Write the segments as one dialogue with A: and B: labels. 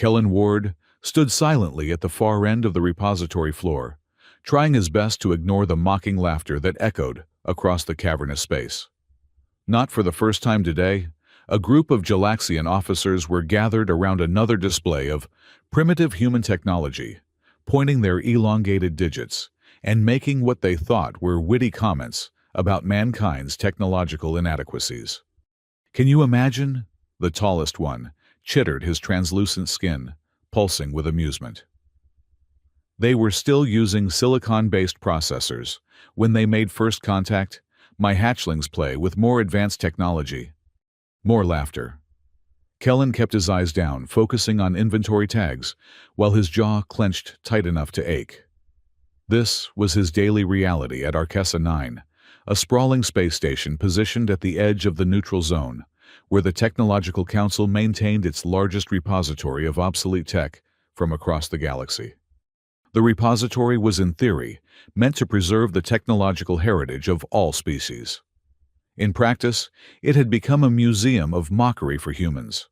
A: Kellen Ward stood silently at the far end of the repository floor, trying his best to ignore the mocking laughter that echoed across the cavernous space. Not for the first time today, a group of Galaxian officers were gathered around another display of primitive human technology, pointing their elongated digits and making what they thought were witty comments about mankind's technological inadequacies. "Can you imagine?" The tallest one chittered, his translucent skin pulsing with amusement. "They were still using silicon-based processors when they made first contact. My hatchlings play with more advanced technology." More laughter. Kellen kept his eyes down, focusing on inventory tags, while his jaw clenched tight enough to ache. This was his daily reality at Arquessa 9, a sprawling space station positioned at the edge of the neutral zone, where the Technological Council maintained its largest repository of obsolete tech from across the galaxy. The repository was, in theory, meant to preserve the technological heritage of all species. In practice, it had become a museum of mockery for humans.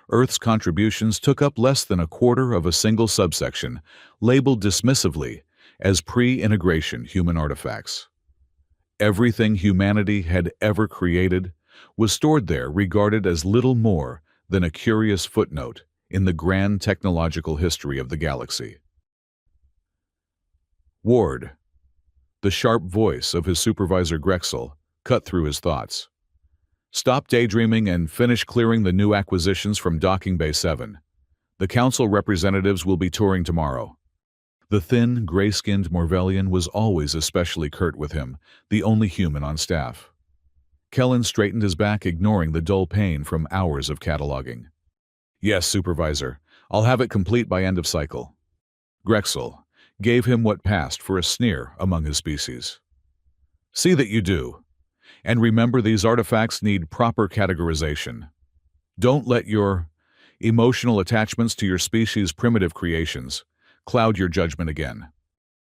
A: Earth's contributions took up less than a quarter of a single subsection, labeled dismissively as pre-integration human artifacts. Everything humanity had ever created was stored there, regarded as little more than a curious footnote in the grand technological history of the galaxy. "Ward," the sharp voice of his supervisor Grexel cut through his thoughts. "Stop daydreaming and finish clearing the new acquisitions from Docking Bay 7. The Council representatives will be touring tomorrow." The thin, gray-skinned Morvellian was always especially curt with him, the only human on staff. Kellen straightened his back, ignoring the dull pain from hours of cataloging. "Yes, Supervisor. I'll have it complete by end of cycle." Grexel gave him what passed for a sneer among his species. "See that you do. And remember, these artifacts need proper categorization. Don't let your emotional attachments to your species' primitive creations cloud your judgment again."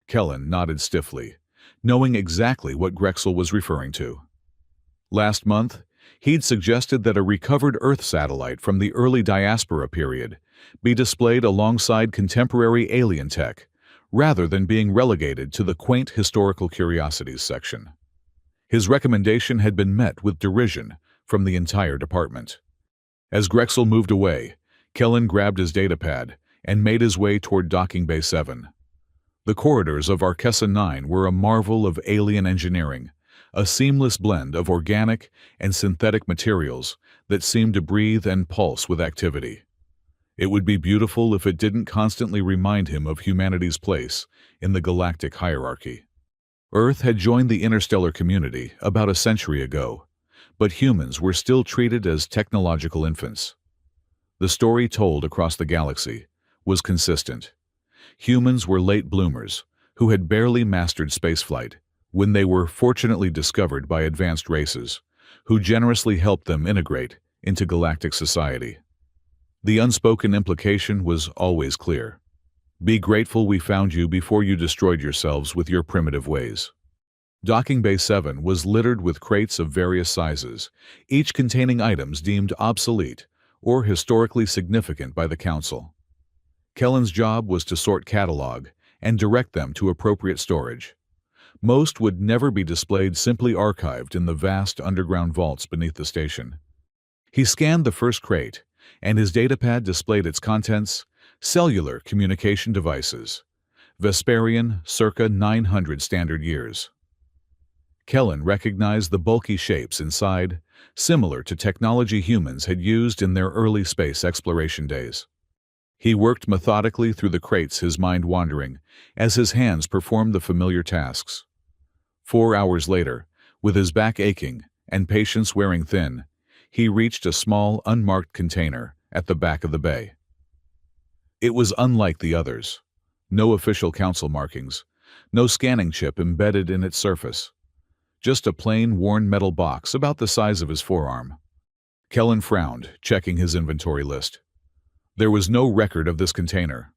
A: Kellen nodded stiffly, knowing exactly what Grexel was referring to. Last month, he'd suggested that a recovered Earth satellite from the early diaspora period be displayed alongside contemporary alien tech, rather than being relegated to the quaint historical curiosities section. His recommendation had been met with derision from the entire department. As Grexel moved away, Kellen grabbed his datapad and made his way toward Docking Bay 7. The corridors of Arquessa 9 were a marvel of alien engineering, a seamless blend of organic and synthetic materials that seemed to breathe and pulse with activity. It would be beautiful if it didn't constantly remind him of humanity's place in the galactic hierarchy. Earth had joined the interstellar community about a century ago, but humans were still treated as technological infants. The story told across the galaxy was consistent. Humans were late bloomers who had barely mastered spaceflight when they were fortunately discovered by advanced races, who generously helped them integrate into galactic society. The unspoken implication was always clear. Be grateful we found you before you destroyed yourselves with your primitive ways. Docking Bay 7 was littered with crates of various sizes, each containing items deemed obsolete or historically significant by the Council. Kellen's job was to sort catalog and direct them to appropriate storage. Most would never be displayed, simply archived in the vast underground vaults beneath the station. He scanned the first crate, and his datapad displayed its contents: cellular communication devices, Vesperian, circa 900 standard years. Kellen recognized the bulky shapes inside, similar to technology humans had used in their early space exploration days. He worked methodically through the crates, his mind wandering, as his hands performed the familiar tasks. 4 hours later, with his back aching and patience wearing thin, he reached a small, unmarked container at the back of the bay. It was unlike the others. No official council markings, no scanning chip embedded in its surface. Just a plain, worn metal box about the size of his forearm. Kellen frowned, checking his inventory list. There was no record of this container.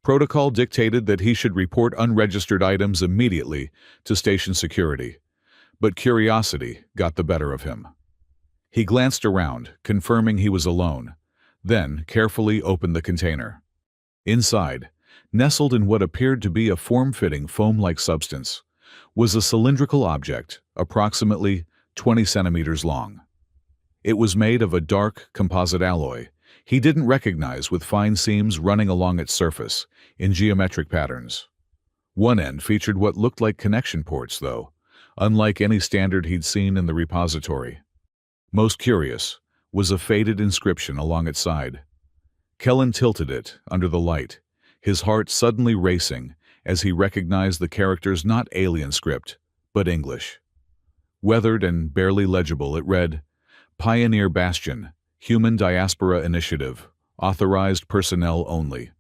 A: Protocol dictated that he should report unregistered items immediately to station security, but curiosity got the better of him. He glanced around, confirming he was alone, then carefully opened the container. Inside, nestled in what appeared to be a form-fitting foam-like substance, was a cylindrical object approximately 20 centimeters long. It was made of a dark, composite alloy he didn't recognize, with fine seams running along its surface in geometric patterns. One end featured what looked like connection ports, though, unlike any standard he'd seen in the repository. Most curious was a faded inscription along its side. Kellen tilted it under the light, his heart suddenly racing as he recognized the characters not alien script, but English. Weathered and barely legible, it read, "Pioneer Bastion, Human Diaspora Initiative, Authorized Personnel Only."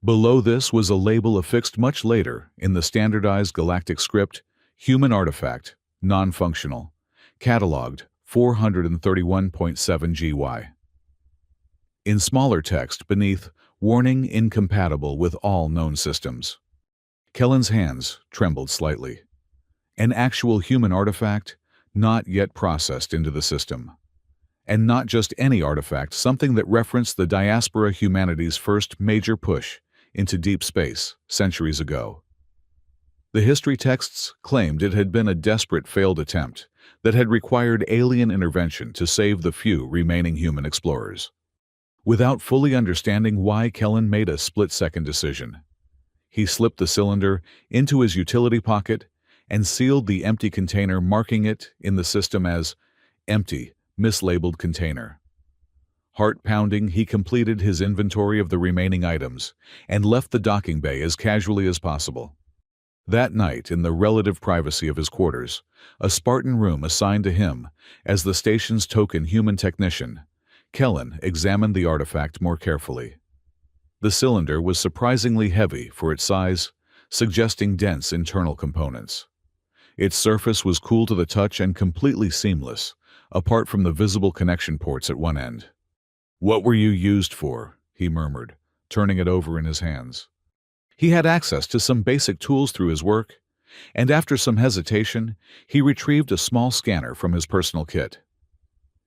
A: Below this was a label affixed much later in the standardized galactic script, Human Artifact, Non-Functional, Cataloged 431.7 GY. In smaller text beneath, Warning Incompatible with All Known Systems. Kellen's hands trembled slightly. An actual human artifact, not yet processed into the system. And not just any artifact, something that referenced the diaspora humanity's first major push into deep space centuries ago. The history texts claimed it had been a desperate failed attempt that had required alien intervention to save the few remaining human explorers. Without fully understanding why, Kellen made a split-second decision. He slipped the cylinder into his utility pocket and sealed the empty container, marking it in the system as empty, mislabeled container. Heart pounding, he completed his inventory of the remaining items and left the docking bay as casually as possible. That night, in the relative privacy of his quarters, a Spartan room assigned to him as the station's token human technician, Kellen examined the artifact more carefully. The cylinder was surprisingly heavy for its size, suggesting dense internal components. Its surface was cool to the touch and completely seamless, apart from the visible connection ports at one end. "What were you used for?" he murmured, turning it over in his hands. He had access to some basic tools through his work, and after some hesitation, he retrieved a small scanner from his personal kit.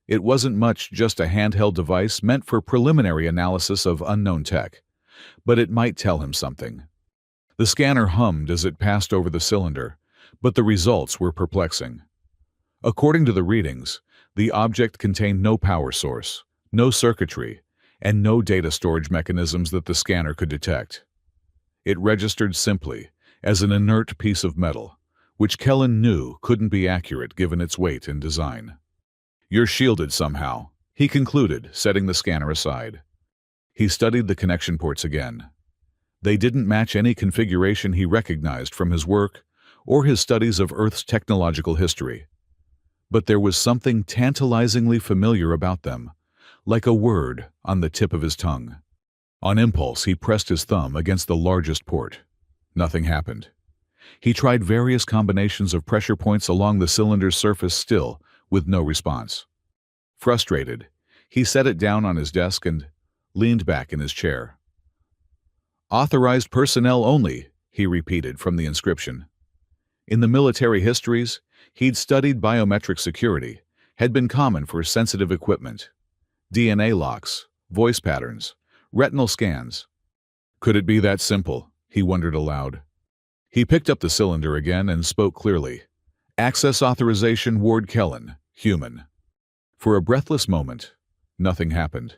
A: It wasn't much, just a handheld device meant for preliminary analysis of unknown tech, but it might tell him something. The scanner hummed as it passed over the cylinder, but the results were perplexing. According to the readings, the object contained no power source, no circuitry, and no data storage mechanisms that the scanner could detect. It registered simply as an inert piece of metal, which Kellen knew couldn't be accurate given its weight and design. "You're shielded somehow," he concluded, setting the scanner aside. He studied the connection ports again. They didn't match any configuration he recognized from his work or his studies of Earth's technological history. But there was something tantalizingly familiar about them, like a word on the tip of his tongue. On impulse, he pressed his thumb against the largest port. Nothing happened. He tried various combinations of pressure points along the cylinder's surface, still with no response. Frustrated, he set it down on his desk and leaned back in his chair. "Authorized personnel only," he repeated from the inscription. In the military histories, he'd studied biometric security, had been common for sensitive equipment. DNA locks, voice patterns, retinal scans. Could it be that simple? He wondered aloud. He picked up the cylinder again and spoke clearly. "Access authorization, Ward Kellen, human." For a breathless moment, nothing happened.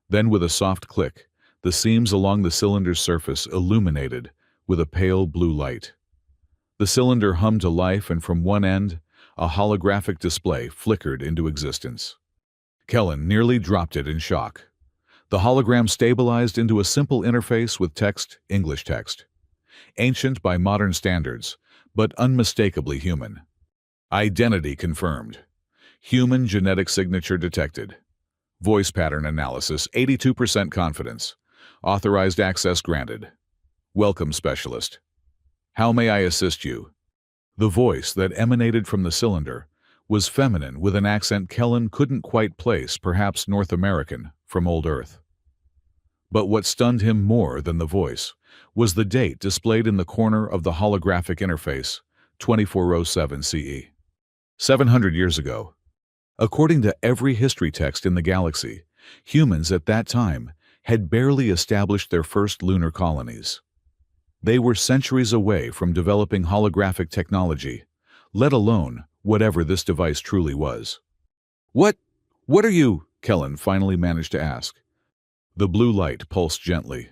A: Then, with a soft click, the seams along the cylinder's surface illuminated with a pale blue light. The cylinder hummed to life, and from one end, a holographic display flickered into existence. Kellen nearly dropped it in shock. The hologram stabilized into a simple interface with text, English text. Ancient by modern standards, but unmistakably human. Identity confirmed. Human genetic signature detected. Voice pattern analysis, 82% confidence. Authorized access granted. Welcome, specialist. How may I assist you? The voice that emanated from the cylinder was feminine, with an accent Kellen couldn't quite place, perhaps North American, from old Earth. But what stunned him more than the voice was the date displayed in the corner of the holographic interface, 2407 CE. 700 years ago. According to every history text in the galaxy, Humans at that time had barely established their first lunar colonies. They were centuries away from developing holographic technology, let alone whatever this device truly was. What are you?" Kellen finally managed to ask. The blue light pulsed gently.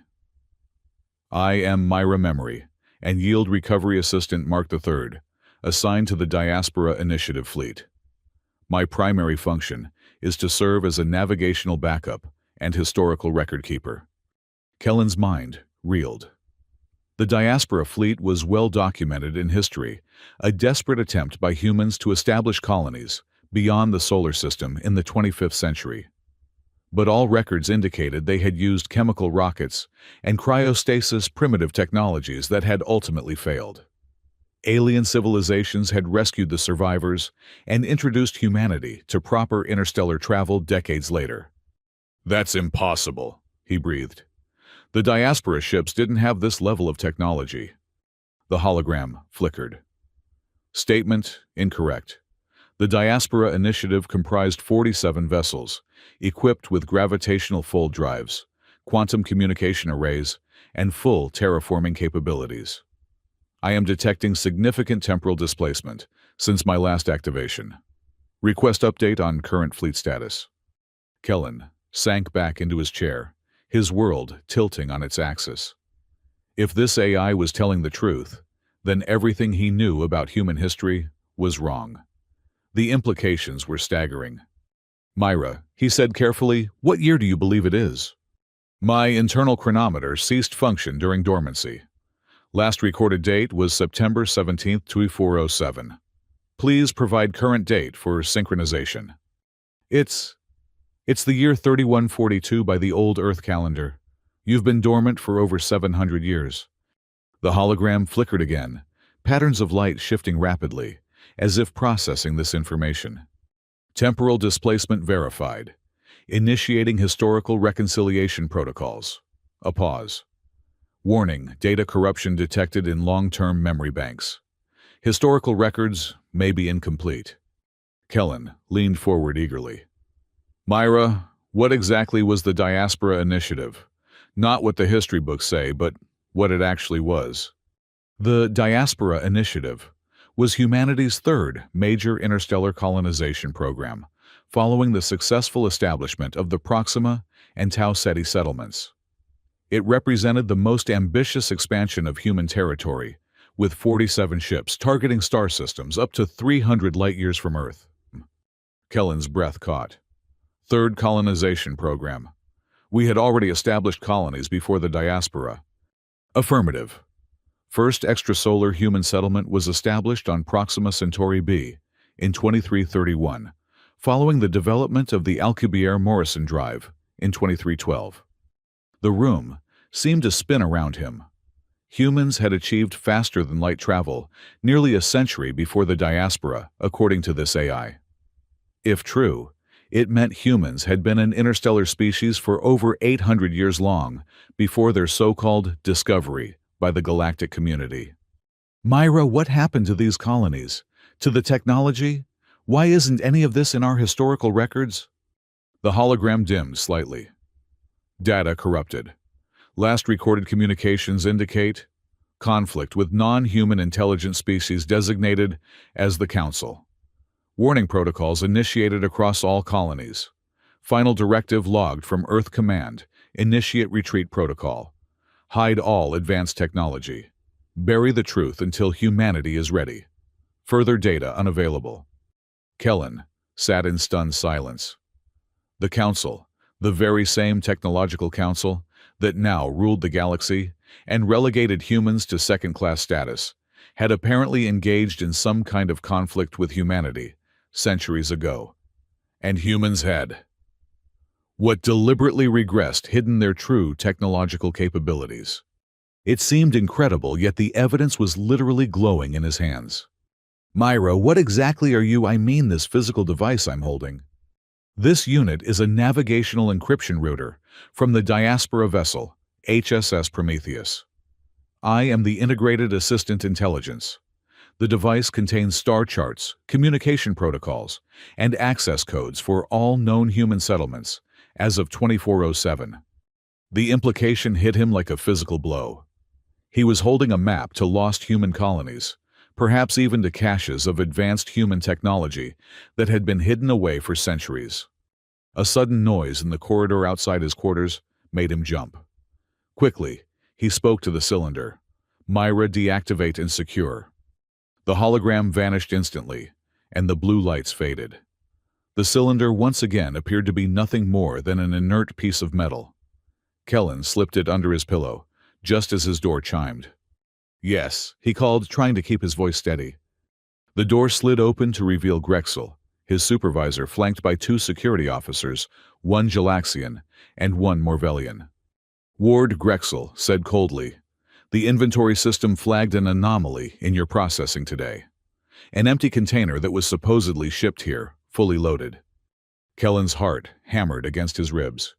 A: "I am Myra Memory, and Yield Recovery Assistant Mark III, assigned to the Diaspora Initiative Fleet. My primary function is to serve as a navigational backup and historical record keeper." Kellen's mind reeled. The Diaspora Fleet was well documented in history, a desperate attempt by humans to establish colonies beyond the solar system in the 25th century. But all records indicated they had used chemical rockets and cryostasis primitive technologies that had ultimately failed. Alien civilizations had rescued the survivors and introduced humanity to proper interstellar travel decades later. "That's impossible," he breathed. "The Diaspora ships didn't have this level of technology." The hologram flickered. Statement incorrect. The Diaspora Initiative comprised 47 vessels, equipped with gravitational fold drives, quantum communication arrays, and full terraforming capabilities. I am detecting significant temporal displacement since my last activation. Request update on current fleet status. Kellen sank back into his chair, his world tilting on its axis. If this AI was telling the truth, then everything he knew about human history was wrong. The implications were staggering. "Myra," he said carefully, "what year do you believe it is?" "My internal chronometer ceased function during dormancy. Last recorded date was September 17, 2407. Please provide current date for synchronization." It's the year 3142 by the old Earth calendar. You've been dormant for over 700 years. The hologram flickered again, patterns of light shifting rapidly, as if processing this information. Temporal displacement verified. Initiating historical reconciliation protocols. A pause. Warning, data corruption detected in long-term memory banks. Historical records may be incomplete. Kellen leaned forward eagerly. "Myra, what exactly was the Diaspora Initiative? Not what the history books say, but what it actually was." The Diaspora Initiative was humanity's third major interstellar colonization program, following the successful establishment of the Proxima and Tau Ceti settlements. It represented the most ambitious expansion of human territory, with 47 ships targeting star systems up to 300 light-years from Earth. Kellen's breath caught. Third colonization program. We had already established colonies before the Diaspora. Affirmative. First extrasolar human settlement was established on Proxima Centauri b in 2331, following the development of the Alcubierre-Morrison drive in 2312. The room seemed to spin around him. Humans had achieved faster-than-light travel nearly a century before the Diaspora, according to this AI. If true, it meant humans had been an interstellar species for over 800 years long before their so-called discovery by the galactic community. "Myra, what happened to these colonies? To the technology? Why isn't any of this in our historical records?" The hologram dimmed slightly. Data corrupted. Last recorded communications indicate conflict with non-human intelligent species designated as the Council. Warning protocols initiated across all colonies. Final directive logged from Earth Command. Initiate retreat protocol. Hide all advanced technology. Bury the truth until humanity is ready. Further data unavailable. Kellen sat in stunned silence. The Council, the very same technological council that now ruled the galaxy and relegated humans to second-class status, had apparently engaged in some kind of conflict with humanity centuries ago. And humans had deliberately regressed, hidden their true technological capabilities. It seemed incredible, yet the evidence was literally glowing in his hands. "Myra, what exactly are you? I mean this physical device I'm holding." This unit is a navigational encryption router from the Diaspora vessel, HSS Prometheus. I am the Integrated Assistant Intelligence. The device contains star charts, communication protocols, and access codes for all known human settlements, as of 2407. The implication hit him like a physical blow. He was holding a map to lost human colonies, perhaps even to caches of advanced human technology that had been hidden away for centuries. A sudden noise in the corridor outside his quarters made him jump. Quickly, he spoke to the cylinder. "Myra, deactivate and secure." The hologram vanished instantly, and the blue lights faded. The cylinder once again appeared to be nothing more than an inert piece of metal. Kellen slipped it under his pillow, just as his door chimed. "Yes," he called, trying to keep his voice steady. The door slid open to reveal Grexel, his supervisor, flanked by two security officers, one Galaxian and one Morvellian. "Ward Grexel said coldly, the inventory system flagged an anomaly in your processing today. An empty container that was supposedly shipped here, fully loaded." Kellen's heart hammered against his ribs.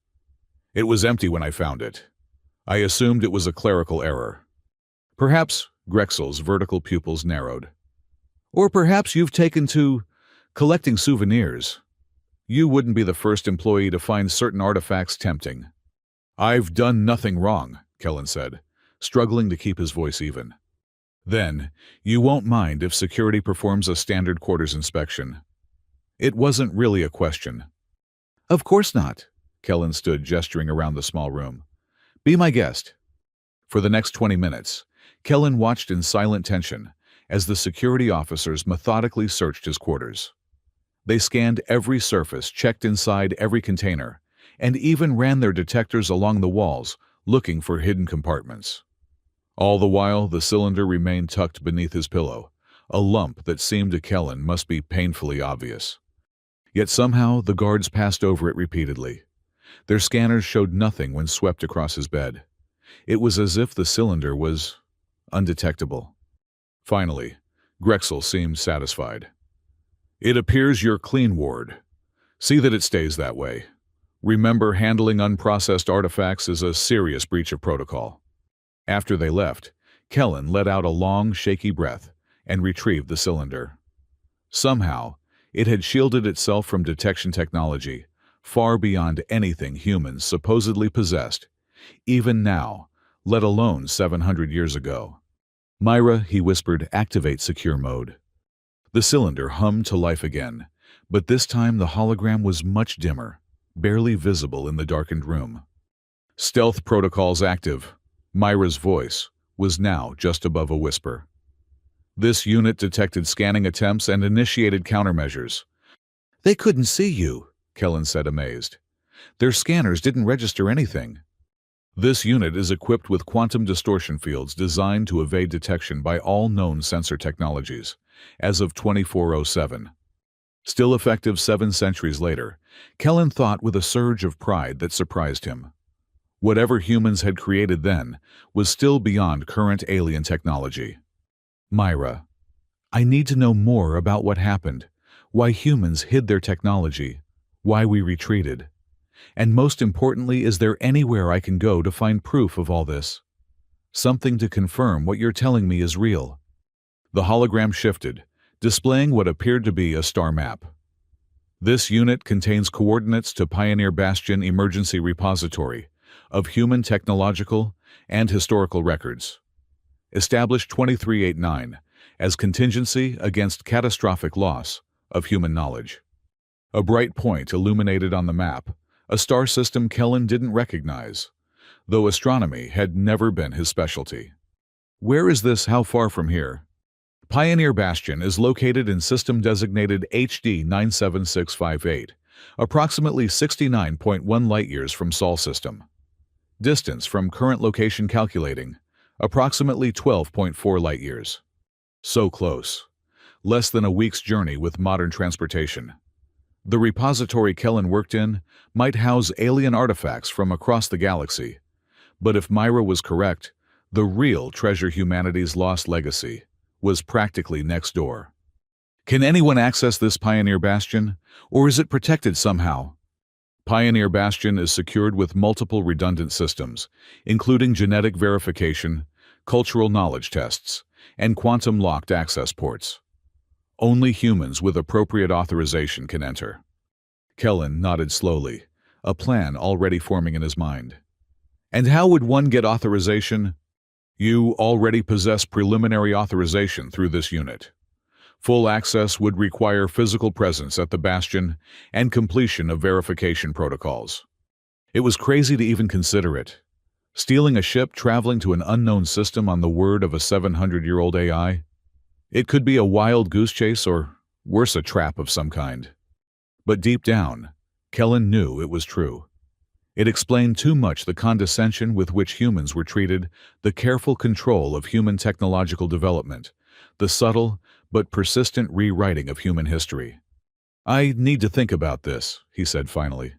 A: "It was empty when I found it. I assumed it was a clerical error." "Perhaps," Grexel's vertical pupils narrowed. "Or perhaps you've taken to collecting souvenirs. You wouldn't be the first employee to find certain artifacts tempting." "I've done nothing wrong," Kellen said, struggling to keep his voice even. "Then, you won't mind if security performs a standard quarters inspection." It wasn't really a question. "Of course not." Kellen stood, gesturing around the small room. "Be my guest." For the next 20 minutes, Kellen watched in silent tension as the security officers methodically searched his quarters. They scanned every surface, checked inside every container, and even ran their detectors along the walls, looking for hidden compartments. All the while, the cylinder remained tucked beneath his pillow, a lump that seemed to Kellen must be painfully obvious. Yet somehow the guards passed over it repeatedly. Their scanners showed nothing when swept across his bed. It was as if the cylinder was undetectable. Finally, Grexel seemed satisfied. "It appears you're clean, Ward. See that it stays that way. Remember, handling unprocessed artifacts is a serious breach of protocol." After they left, Kellen let out a long, shaky breath and retrieved the cylinder. Somehow, it had shielded itself from detection technology, far beyond anything humans supposedly possessed, even now, let alone 700 years ago. "Myra," he whispered, "activate secure mode." The cylinder hummed to life again, but this time the hologram was much dimmer, barely visible in the darkened room. "Stealth protocols active." Myra's voice was now just above a whisper. "This unit detected scanning attempts and initiated countermeasures." "They couldn't see you," Kellen said, amazed. "Their scanners didn't register anything." "This unit is equipped with quantum distortion fields designed to evade detection by all known sensor technologies, as of 2407. Still effective 7 centuries later, Kellen thought with a surge of pride that surprised him. Whatever humans had created then was still beyond current alien technology. "Myra, I need to know more about what happened, why humans hid their technology, why we retreated. And most importantly, is there anywhere I can go to find proof of all this? Something to confirm what you're telling me is real." The hologram shifted, displaying what appeared to be a star map. "This unit contains coordinates to Pioneer Bastion Emergency Repository of human technological and historical records. Established 2389 as contingency against catastrophic loss of human knowledge." A bright point illuminated on the map, a star system Kellen didn't recognize, though astronomy had never been his specialty. "Where is this? How far from here?" "Pioneer Bastion is located in system designated HD 97658, approximately 69.1 light-years from Sol system. Distance from current location calculating, approximately 12.4 light-years. So close. Less than a week's journey with modern transportation. The repository Kellen worked in might house alien artifacts from across the galaxy, but if Myra was correct, the real treasure humanity's lost legacy was practically next door. "Can anyone access this Pioneer Bastion, or is it protected somehow?" Pioneer Bastion is secured with multiple redundant systems, including genetic verification, cultural knowledge tests, and quantum-locked access ports. Only humans with appropriate authorization can enter. Kellen nodded slowly, a plan already forming in his mind. And how would one get authorization? You already possess preliminary authorization through this unit. Full access would require physical presence at the bastion and completion of verification protocols. It was crazy to even consider it. Stealing a ship traveling to an unknown system on the word of a 700-year-old AI? It could be a wild goose chase or, worse, a trap of some kind. But deep down, Kellen knew it was true. It explained too much the condescension with which humans were treated, the careful control of human technological development, the subtle but persistent rewriting of human history. I need to think about this, he said finally.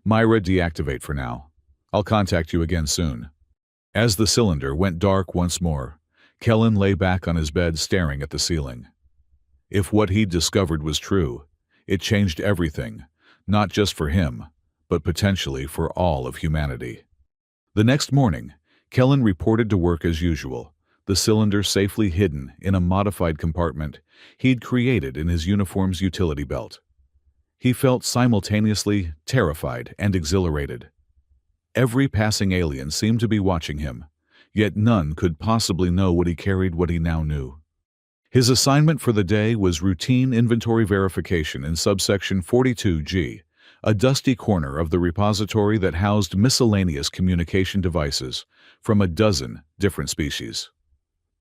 A: Myra, deactivate for now. I'll contact you again soon. As the cylinder went dark once more, Kellen lay back on his bed staring at the ceiling. If what he'd discovered was true, it changed everything, not just for him, but potentially for all of humanity. The next morning, Kellen reported to work as usual, the cylinder safely hidden in a modified compartment he'd created in his uniform's utility belt. He felt simultaneously terrified and exhilarated. Every passing alien seemed to be watching him, yet none could possibly know what he carried, what he now knew. His assignment for the day was routine inventory verification in subsection 42G, a dusty corner of the repository that housed miscellaneous communication devices from a dozen different species.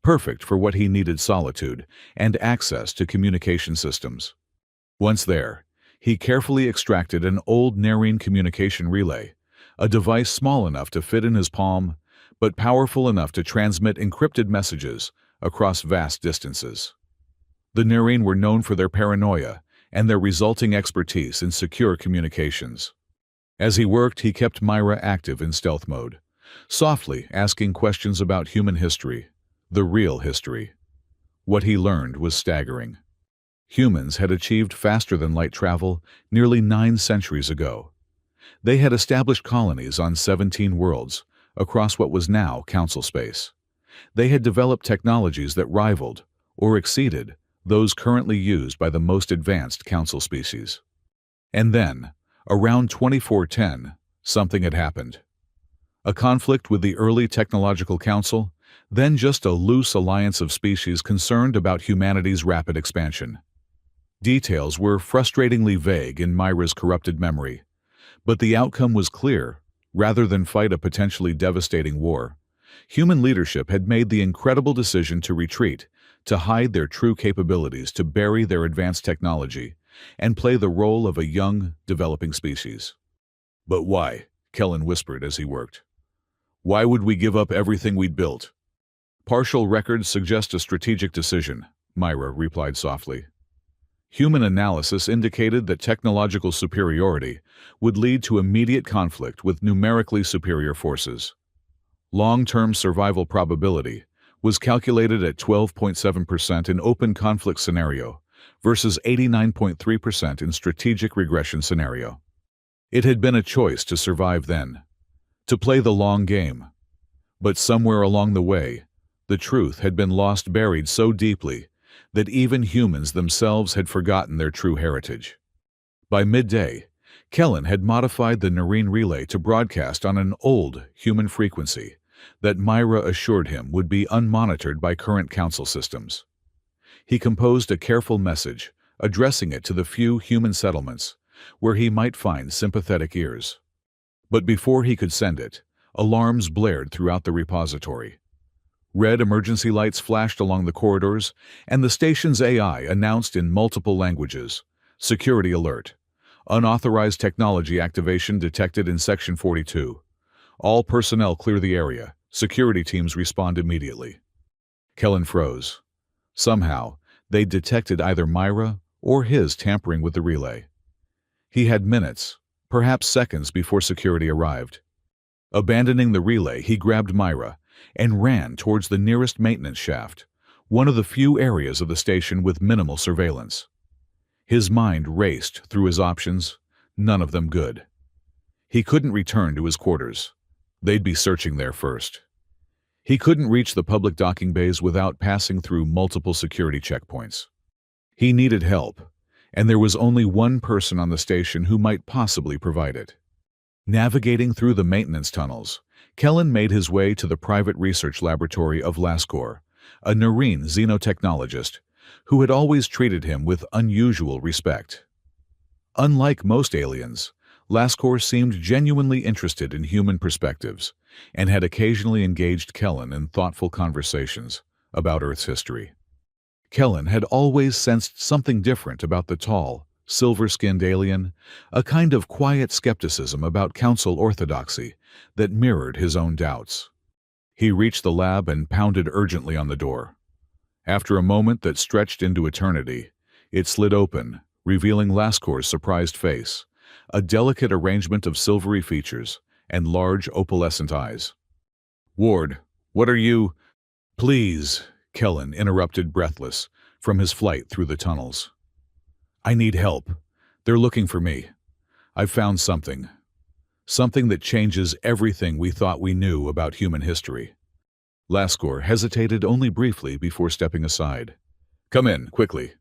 A: Perfect for what he needed: solitude and access to communication systems. Once there, he carefully extracted an old Nerine communication relay, a device small enough to fit in his palm, but powerful enough to transmit encrypted messages across vast distances. The Nerine were known for their paranoia and their resulting expertise in secure communications. As he worked, he kept Myra active in stealth mode, softly asking questions about human history, the real history. What he learned was staggering. Humans had achieved faster-than-light travel nearly 9 centuries ago. They had established colonies on 17 worlds across what was now Council space. They had developed technologies that rivaled, or exceeded, those currently used by the most advanced Council species. And then, around 2410, something had happened. A conflict with the early Technological Council, then just a loose alliance of species concerned about humanity's rapid expansion. Details were frustratingly vague in Myra's corrupted memory, but the outcome was clear. Rather than fight a potentially devastating war, human leadership had made the incredible decision to retreat, to hide their true capabilities, to bury their advanced technology, and play the role of a young, developing species. But why? Kellen whispered as he worked. Why would we give up everything we'd built? Partial records suggest a strategic decision, Myra replied softly. Human analysis indicated that technological superiority would lead to immediate conflict with numerically superior forces. Long-term survival probability was calculated at 12.7% in open conflict scenario versus 89.3% in strategic regression scenario. It had been a choice to survive then, to play the long game. But somewhere along the way, the truth had been lost, buried so deeply that even humans themselves had forgotten their true heritage. By midday, Kellen had modified the Nerine relay to broadcast on an old human frequency that Myra assured him would be unmonitored by current Council systems. He composed a careful message, addressing it to the few human settlements where he might find sympathetic ears. But before he could send it, alarms blared throughout the repository. Red emergency lights flashed along the corridors, and the station's AI announced in multiple languages, "Security alert. Unauthorized technology activation detected in Section 42. All personnel clear the area. Security teams respond immediately." Kellen froze. Somehow, they detected either Myra or his tampering with the relay. He had minutes, perhaps seconds, before security arrived. Abandoning the relay, he grabbed Myra and ran towards the nearest maintenance shaft, one of the few areas of the station with minimal surveillance. His mind raced through his options, none of them good. He couldn't return to his quarters. They'd be searching there first. He couldn't reach the public docking bays without passing through multiple security checkpoints. He needed help, and there was only one person on the station who might possibly provide it. Navigating through the maintenance tunnels, Kellen made his way to the private research laboratory of Laskor, a Nerine xenotechnologist who had always treated him with unusual respect. Unlike most aliens, Laskor seemed genuinely interested in human perspectives and had occasionally engaged Kellen in thoughtful conversations about Earth's history. Kellen had always sensed something different about the tall, silver-skinned alien, a kind of quiet skepticism about council orthodoxy that mirrored his own doubts. He reached the lab and pounded urgently on the door. After a moment that stretched into eternity, it slid open, revealing Laskor's surprised face, a delicate arrangement of silvery features and large opalescent eyes. "Ward, what are you—" "Please," Kellen interrupted breathless from his flight through the tunnels. "I need help. They're looking for me. I've found something. Something that changes everything we thought we knew about human history." Laskor hesitated only briefly before stepping aside. "Come in, quickly."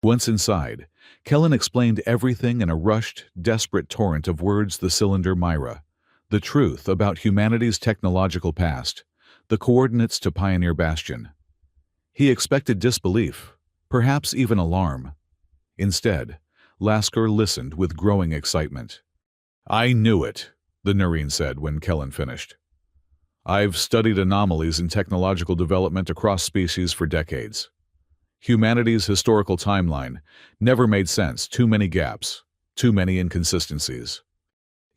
A: Once inside, Kellen explained everything in a rushed, desperate torrent of words: the cylinder Myra, the truth about humanity's technological past, the coordinates to Pioneer Bastion. He expected disbelief, perhaps even alarm. Instead, Laskor listened with growing excitement. "I knew it," the Nerine said when Kellen finished. "I've studied anomalies in technological development across species for decades. Humanity's historical timeline never made sense. Too many gaps, too many inconsistencies."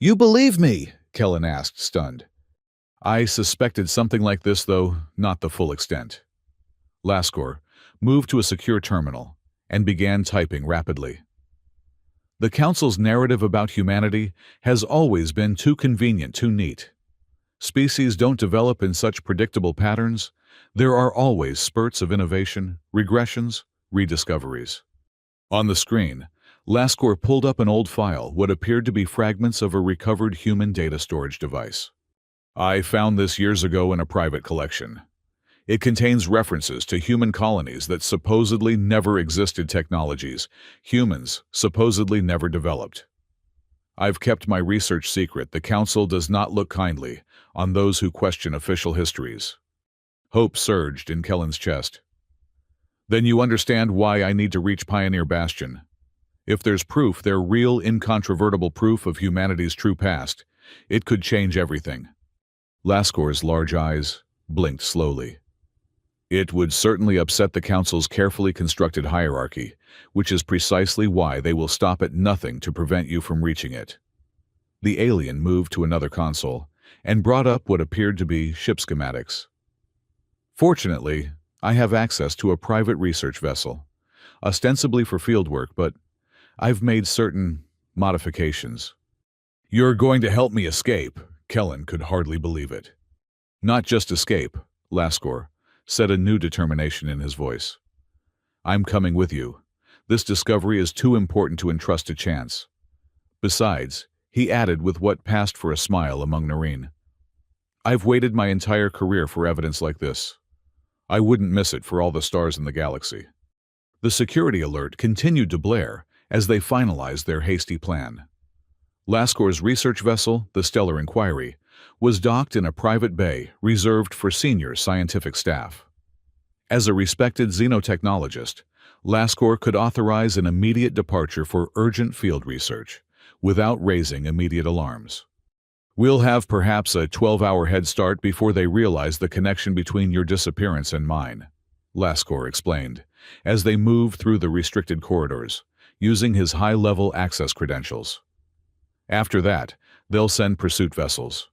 A: "You believe me?" Kellen asked, stunned. "I suspected something like this, though not the full extent." Laskor moved to a secure terminal and began typing rapidly. "The Council's narrative about humanity has always been too convenient, too neat. Species don't develop in such predictable patterns. There are always spurts of innovation, regressions, rediscoveries." On the screen, Laskor pulled up an old file, what appeared to be fragments of a recovered human data storage device. "I found this years ago in a private collection. It contains references to human colonies that supposedly never existed, technologies humans supposedly never developed. I've kept my research secret. The Council does not look kindly on those who question official histories." Hope surged in Kellen's chest. "Then you understand why I need to reach Pioneer Bastion. If there's proof, there's real, incontrovertible proof of humanity's true past, it could change everything." Laskor's large eyes blinked slowly. "It would certainly upset the Council's carefully constructed hierarchy, which is precisely why they will stop at nothing to prevent you from reaching it." The alien moved to another console and brought up what appeared to be ship schematics. "Fortunately, I have access to a private research vessel, ostensibly for fieldwork, but I've made certain modifications." "You're going to help me escape?" Kellen could hardly believe it. "Not just escape," Laskor said, a new determination in his voice. "I'm coming with you. This discovery is too important to entrust to chance. Besides," he added with what passed for a smile among Nerine, "I've waited my entire career for evidence like this. I wouldn't miss it for all the stars in the galaxy." The security alert continued to blare as they finalized their hasty plan. Laskor's research vessel, the Stellar Inquiry, was docked in a private bay reserved for senior scientific staff. As a respected xenotechnologist, Laskor could authorize an immediate departure for urgent field research without raising immediate alarms. "We'll have perhaps a 12-hour head start before they realize the connection between your disappearance and mine," Laskor explained, as they moved through the restricted corridors, using his high-level access credentials. "After that, they'll send pursuit vessels.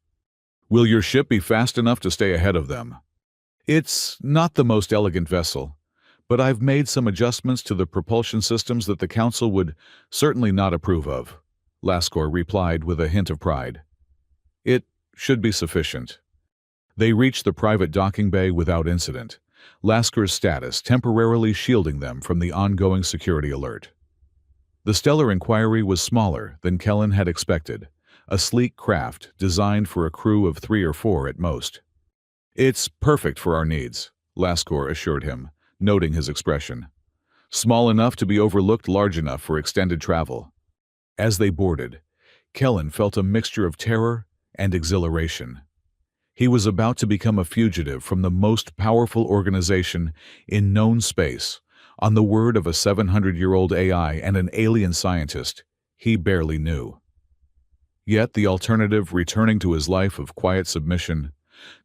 A: Will your ship be fast enough to stay ahead of them?" "It's not the most elegant vessel, but I've made some adjustments to the propulsion systems that the Council would certainly not approve of," Laskor replied with a hint of pride. "It should be sufficient." They reached the private docking bay without incident, Laskor's status temporarily shielding them from the ongoing security alert. The Stellar Inquiry was smaller than Kellen had expected, a sleek craft designed for a crew of 3 or 4 at most. "It's perfect for our needs," Laskor assured him, noting his expression. "Small enough to be overlooked, large enough for extended travel." As they boarded, Kellen felt a mixture of terror and exhilaration. He was about to become a fugitive from the most powerful organization in known space. On the word of a 700-year-old AI and an alien scientist he barely knew. Yet the alternative, returning to his life of quiet submission,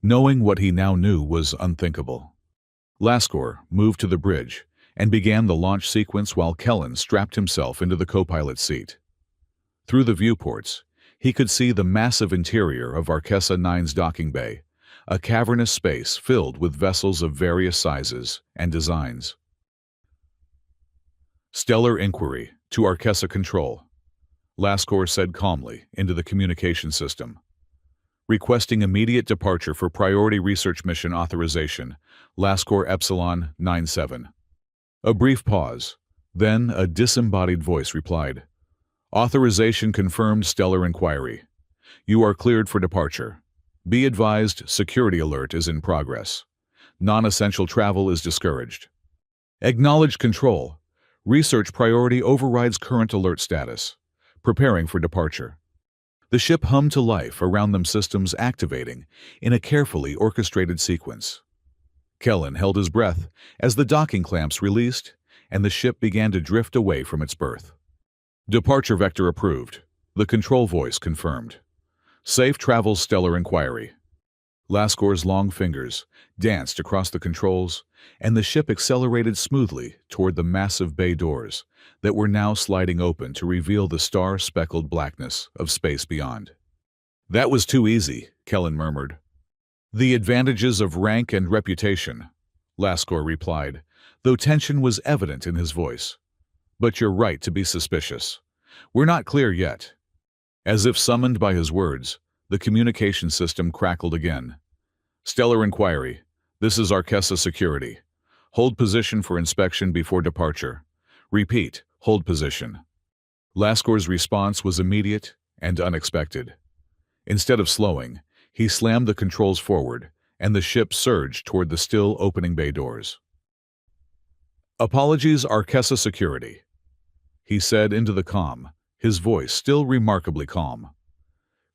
A: knowing what he now knew, was unthinkable. Laskor moved to the bridge and began the launch sequence while Kellen strapped himself into the co-pilot seat. Through the viewports, he could see the massive interior of Arquessa 9's docking bay, a cavernous space filled with vessels of various sizes and designs. "Stellar inquiry to Arquessa Control," Laskor said calmly into the communication system. "Requesting immediate departure for priority research mission authorization, Laskor Epsilon 97. A brief pause, then a disembodied voice replied, "Authorization confirmed, stellar inquiry. You are cleared for departure. Be advised, security alert is in progress. Non-essential travel is discouraged. Acknowledged control. Research priority overrides current alert status. Preparing for departure." The ship hummed to life around them, systems activating in a carefully orchestrated sequence. Kellen held his breath as the docking clamps released and the ship began to drift away from its berth. "Departure vector approved," the control voice confirmed. "Safe travels, stellar inquiry." Laskor's long fingers danced across the controls, and the ship accelerated smoothly toward the massive bay doors that were now sliding open to reveal the star-speckled blackness of space beyond. "That was too easy," Kellen murmured. "The advantages of rank and reputation," Laskor replied, though tension was evident in his voice. "But you're right to be suspicious. We're not clear yet." As if summoned by his words, the communication system crackled again. "Stellar inquiry. This is Arquessa Security. Hold position for inspection before departure. Repeat, hold position." Laskor's response was immediate and unexpected. Instead of slowing, he slammed the controls forward, and the ship surged toward the still opening bay doors. "Apologies, Arquessa Security," he said into the comm, his voice still remarkably calm.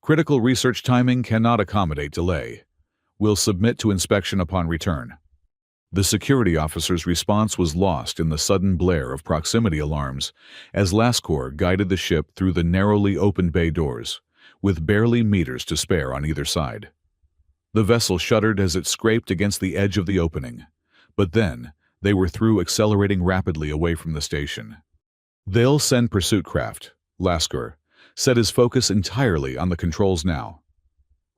A: "Critical research timing cannot accommodate delay. We'll submit to inspection upon return." The security officer's response was lost in the sudden blare of proximity alarms as Laskor guided the ship through the narrowly opened bay doors, with barely meters to spare on either side. The vessel shuddered as it scraped against the edge of the opening, but then they were through, accelerating rapidly away from the station. "They'll send pursuit craft," Laskor set his focus entirely on the controls now.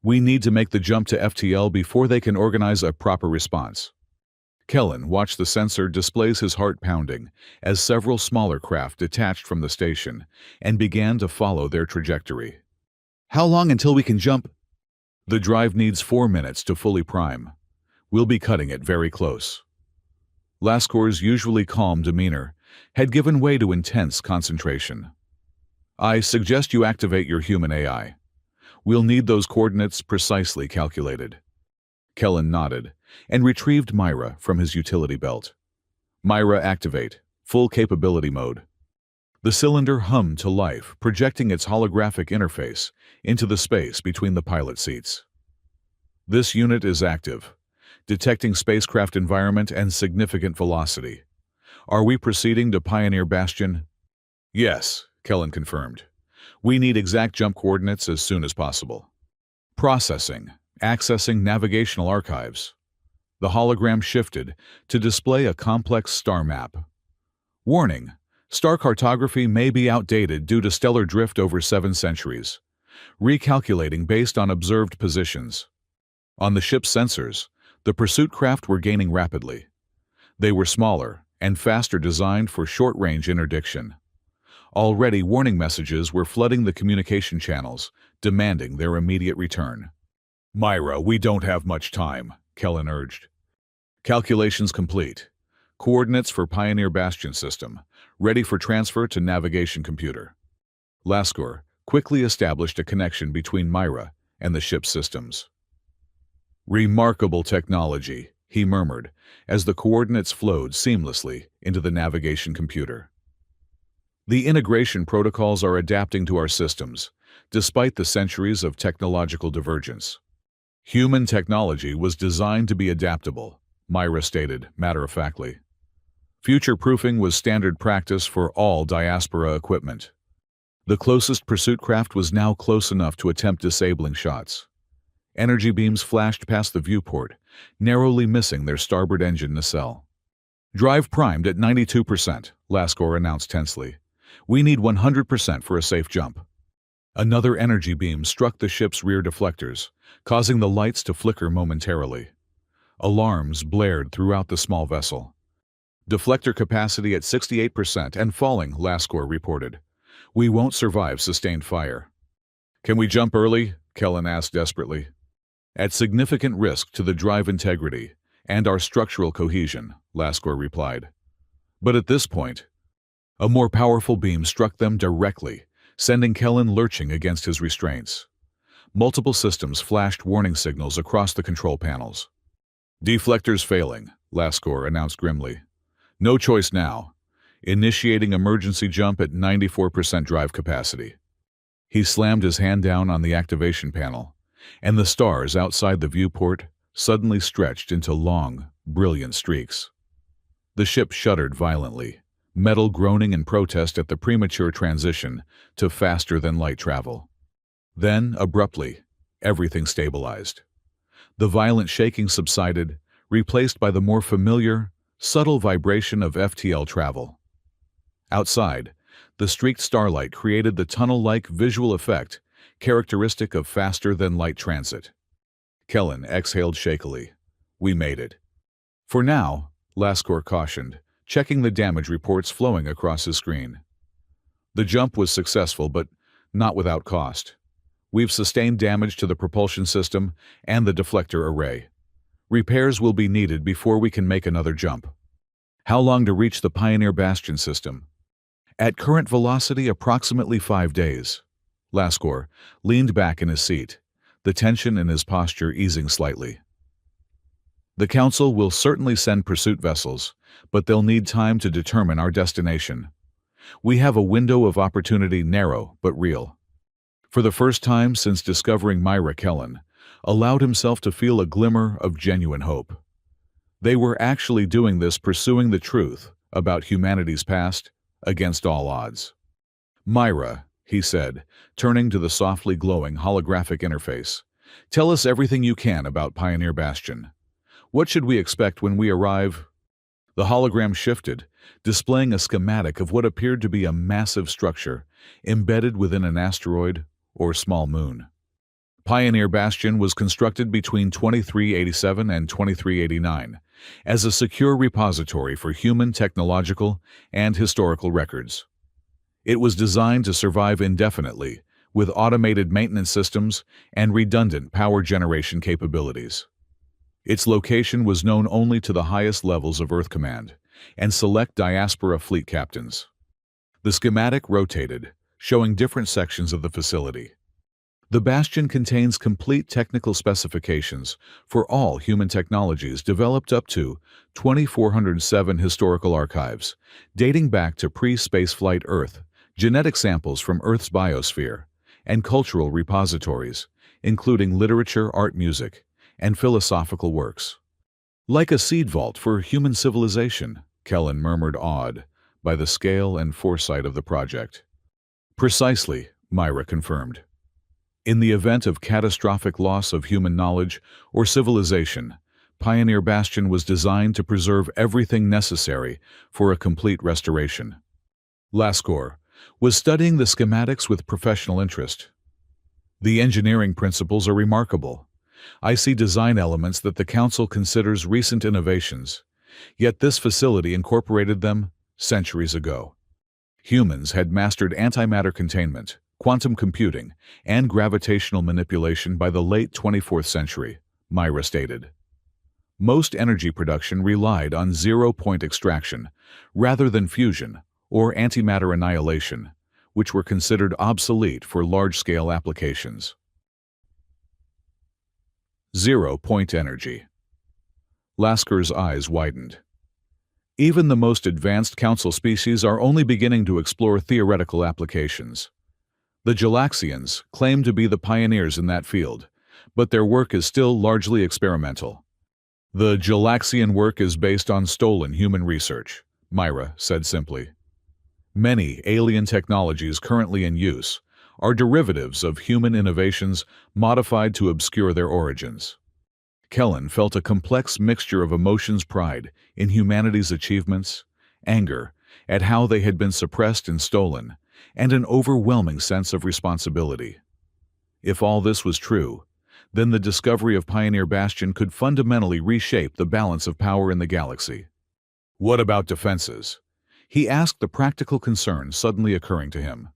A: "We need to make the jump to FTL before they can organize a proper response." Kellen watched the sensor displays, his heart pounding, as several smaller craft detached from the station and began to follow their trajectory. "How long until we can jump?" "The drive needs 4 minutes to fully prime. We'll be cutting it very close." Laskor's usually calm demeanor had given way to intense concentration. "I suggest you activate your human AI. We'll need those coordinates precisely calculated." Kellen nodded and retrieved Myra from his utility belt. "Myra, activate. Full capability mode." The cylinder hummed to life, projecting its holographic interface into the space between the pilot seats. "This unit is active, detecting spacecraft environment and significant velocity. Are we proceeding to Pioneer Bastion?" "Yes," Kellen confirmed. "We need exact jump coordinates as soon as possible." "Processing. Accessing navigational archives." The hologram shifted to display a complex star map. "Warning. Star cartography may be outdated due to stellar drift over 7 centuries. Recalculating based on observed positions." On the ship's sensors, the pursuit craft were gaining rapidly. They were smaller and faster, designed for short-range interdiction. Already, warning messages were flooding the communication channels, demanding their immediate return. "Myra, we don't have much time," Kellen urged. "Calculations complete. Coordinates for Pioneer Bastion system, ready for transfer to navigation computer." Laskor quickly established a connection between Myra and the ship's systems. "Remarkable technology," he murmured as the coordinates flowed seamlessly into the navigation computer. The integration protocols are adapting to our systems, despite the centuries of technological divergence. Human technology was designed to be adaptable, Myra stated matter-of-factly. Future-proofing was standard practice for all diaspora equipment. The closest pursuit craft was now close enough to attempt disabling shots. Energy beams flashed past the viewport, narrowly missing their starboard engine nacelle. "Drive primed at 92%, Laskor announced tensely. "We need 100% for a safe jump." Another energy beam struck the ship's rear deflectors, causing the lights to flicker momentarily. Alarms blared throughout the small vessel. "Deflector capacity at 68% and falling," Laskor reported. "We won't survive sustained fire." "Can we jump early?" Kellen asked desperately. "At significant risk to the drive integrity and our structural cohesion," Laskor replied. But at this point, a more powerful beam struck them directly, sending Kellen lurching against his restraints. Multiple systems flashed warning signals across the control panels. "Deflectors failing," Laskor announced grimly. "No choice now. Initiating emergency jump at 94% drive capacity." He slammed his hand down on the activation panel, and the stars outside the viewport suddenly stretched into long, brilliant streaks. The ship shuddered violently, metal groaning in protest at the premature transition to faster-than-light travel. Then, abruptly, everything stabilized. The violent shaking subsided, replaced by the more familiar, subtle vibration of FTL travel. Outside, the streaked starlight created the tunnel-like visual effect characteristic of faster-than-light transit. Kellen exhaled shakily. "We made it." "For now," Laskor cautioned, checking the damage reports flowing across his screen. "The jump was successful, but not without cost. We've sustained damage to the propulsion system and the deflector array. Repairs will be needed before we can make another jump." "How long to reach the Pioneer Bastion system?" "At current velocity, approximately 5 days." Laskor leaned back in his seat, the tension in his posture easing slightly. "The Council will certainly send pursuit vessels, but they'll need time to determine our destination. We have a window of opportunity, narrow but real." For the first time since discovering Myra, Kellen allowed himself to feel a glimmer of genuine hope. They were actually doing this, pursuing the truth about humanity's past against all odds. "Myra," he said, turning to the softly glowing holographic interface, "tell us everything you can about Pioneer Bastion. What should we expect when we arrive?" The hologram shifted, displaying a schematic of what appeared to be a massive structure embedded within an asteroid or small moon. Pioneer Bastion was constructed between 2387 and 2389 as a secure repository for human technological and historical records. It was designed to survive indefinitely, with automated maintenance systems and redundant power generation capabilities. Its location was known only to the highest levels of Earth Command and select diaspora fleet captains. The schematic rotated, showing different sections of the facility. The Bastion contains complete technical specifications for all human technologies developed up to 2407 historical archives, dating back to pre-spaceflight Earth, genetic samples from Earth's biosphere, and cultural repositories, including literature, art, music, and philosophical works. "Like a seed vault for human civilization," Kellen murmured, awed by the scale and foresight of the project. "Precisely," Myra confirmed. In the event of catastrophic loss of human knowledge or civilization, Pioneer Bastion was designed to preserve everything necessary for a complete restoration. Laskor was studying the schematics with professional interest. "The engineering principles are remarkable. I see design elements that the Council considers recent innovations, yet this facility incorporated them centuries ago. Humans had mastered antimatter containment, quantum computing, and gravitational manipulation by the late 24th century, Myra stated. Most energy production relied on zero-point extraction, rather than fusion or antimatter annihilation, which were considered obsolete for large-scale applications. Zero-point energy. Lasker's eyes widened. Even the most advanced Council species are only beginning to explore theoretical applications. The Galaxians claim to be the pioneers in that field, but their work is still largely experimental. The Galaxian work is based on stolen human research, Myra said simply. Many alien technologies currently in use are derivatives of human innovations modified to obscure their origins. Kellen felt a complex mixture of emotions: pride in humanity's achievements, anger at how they had been suppressed and stolen, and an overwhelming sense of responsibility. If all this was true, then the discovery of Pioneer Bastion could fundamentally reshape the balance of power in the galaxy. What about defenses? He asked, the practical concern suddenly occurring to him.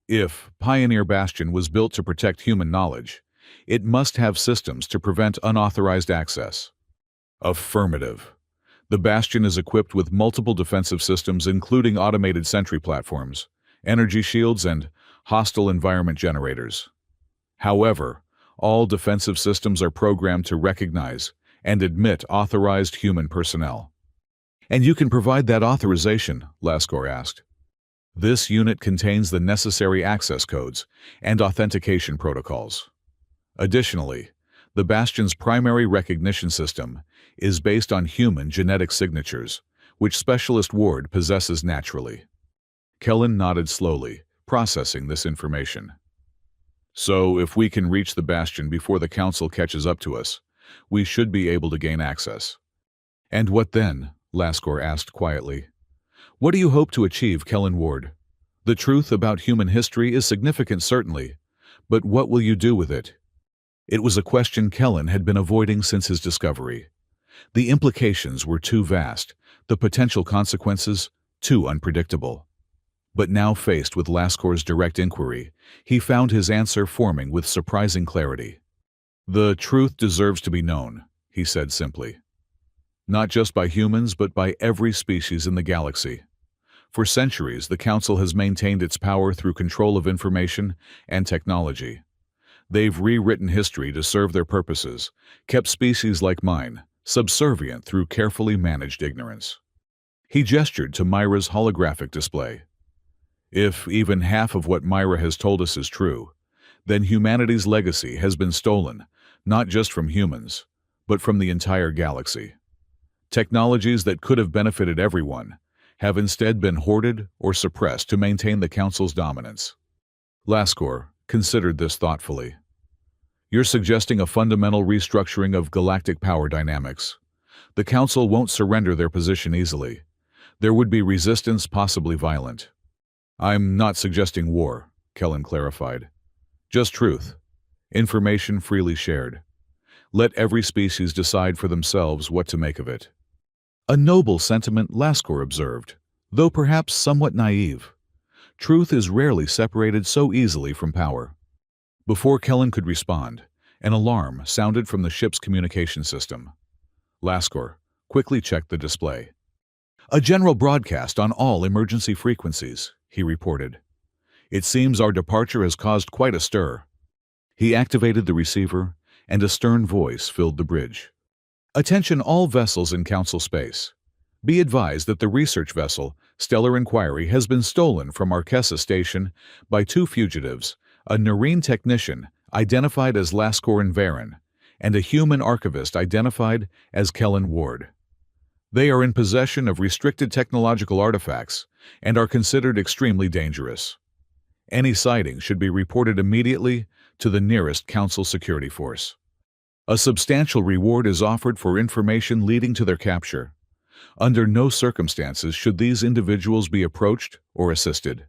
A: If Pioneer Bastion was built to protect human knowledge, it must have systems to prevent unauthorized access. Affirmative. The Bastion is equipped with multiple defensive systems, including automated sentry platforms, energy shields, and hostile environment generators. However, all defensive systems are programmed to recognize and admit authorized human personnel. And you can provide that authorization? Laskor asked. This unit contains the necessary access codes and authentication protocols. Additionally, the Bastion's primary recognition system is based on human genetic signatures, which Specialist Ward possesses naturally. Kellen nodded slowly, processing this information. So, if we can reach the Bastion before the Council catches up to us, we should be able to gain access. And what then? Laskor asked quietly. What do you hope to achieve, Kellen Ward? The truth about human history is significant, certainly, but what will you do with it? It was a question Kellen had been avoiding since his discovery. The implications were too vast, the potential consequences too unpredictable. But now, faced with Laskor's direct inquiry, he found his answer forming with surprising clarity. The truth deserves to be known, he said simply. Not just by humans, but by every species in the galaxy. For centuries, the Council has maintained its power through control of information and technology. They've rewritten history to serve their purposes, kept species like mine subservient through carefully managed ignorance. He gestured to Myra's holographic display. If even half of what Myra has told us is true, then humanity's legacy has been stolen, not just from humans, but from the entire galaxy. Technologies that could have benefited everyone have instead been hoarded or suppressed to maintain the Council's dominance. Laskor considered this thoughtfully. You're suggesting a fundamental restructuring of galactic power dynamics. The Council won't surrender their position easily. There would be resistance, possibly violent. I'm not suggesting war, Kellen clarified. Just truth. Information freely shared. Let every species decide for themselves what to make of it. A noble sentiment, Laskor observed, though perhaps somewhat naive. Truth is rarely separated so easily from power. Before Kellen could respond, an alarm sounded from the ship's communication system. Laskor quickly checked the display. A general broadcast on all emergency frequencies, he reported. It seems our departure has caused quite a stir. He activated the receiver, and a stern voice filled the bridge. Attention all vessels in Council space. Be advised that the research vessel, Stellar Inquiry, has been stolen from Arquessa Station by two fugitives, a Noreen technician identified as Laskor and Varen, and a human archivist identified as Kellen Ward. They are in possession of restricted technological artifacts and are considered extremely dangerous. Any sighting should be reported immediately to the nearest Council security force. A substantial reward is offered for information leading to their capture. Under no circumstances should these individuals be approached or assisted.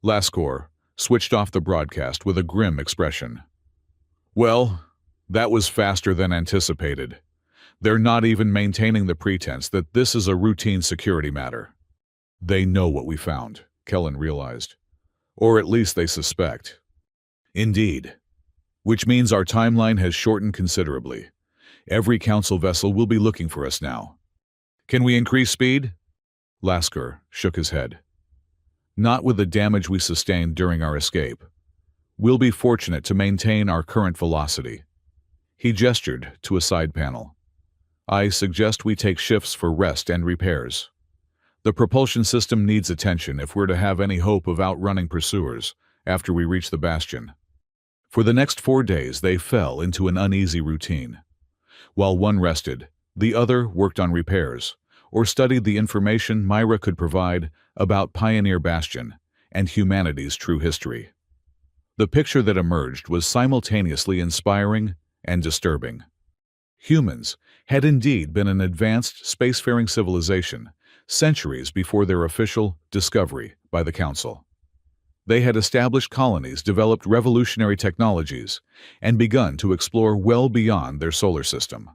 A: Laskor switched off the broadcast with a grim expression. Well, that was faster than anticipated. They're not even maintaining the pretense that this is a routine security matter. They know what we found, Kellen realized. Or at least they suspect. Indeed. Which means our timeline has shortened considerably. Every Council vessel will be looking for us now. Can we increase speed? Laskor shook his head. Not with the damage we sustained during our escape. We'll be fortunate to maintain our current velocity. He gestured to a side panel. I suggest we take shifts for rest and repairs. The propulsion system needs attention if we're to have any hope of outrunning pursuers after we reach the bastion. For the next 4 days, they fell into an uneasy routine. While one rested, the other worked on repairs, or studied the information Myra could provide about Pioneer Bastion and humanity's true history. The picture that emerged was simultaneously inspiring and disturbing. Humans had indeed been an advanced spacefaring civilization centuries before their official discovery by the Council. They had established colonies, developed revolutionary technologies, and begun to explore well beyond their solar system.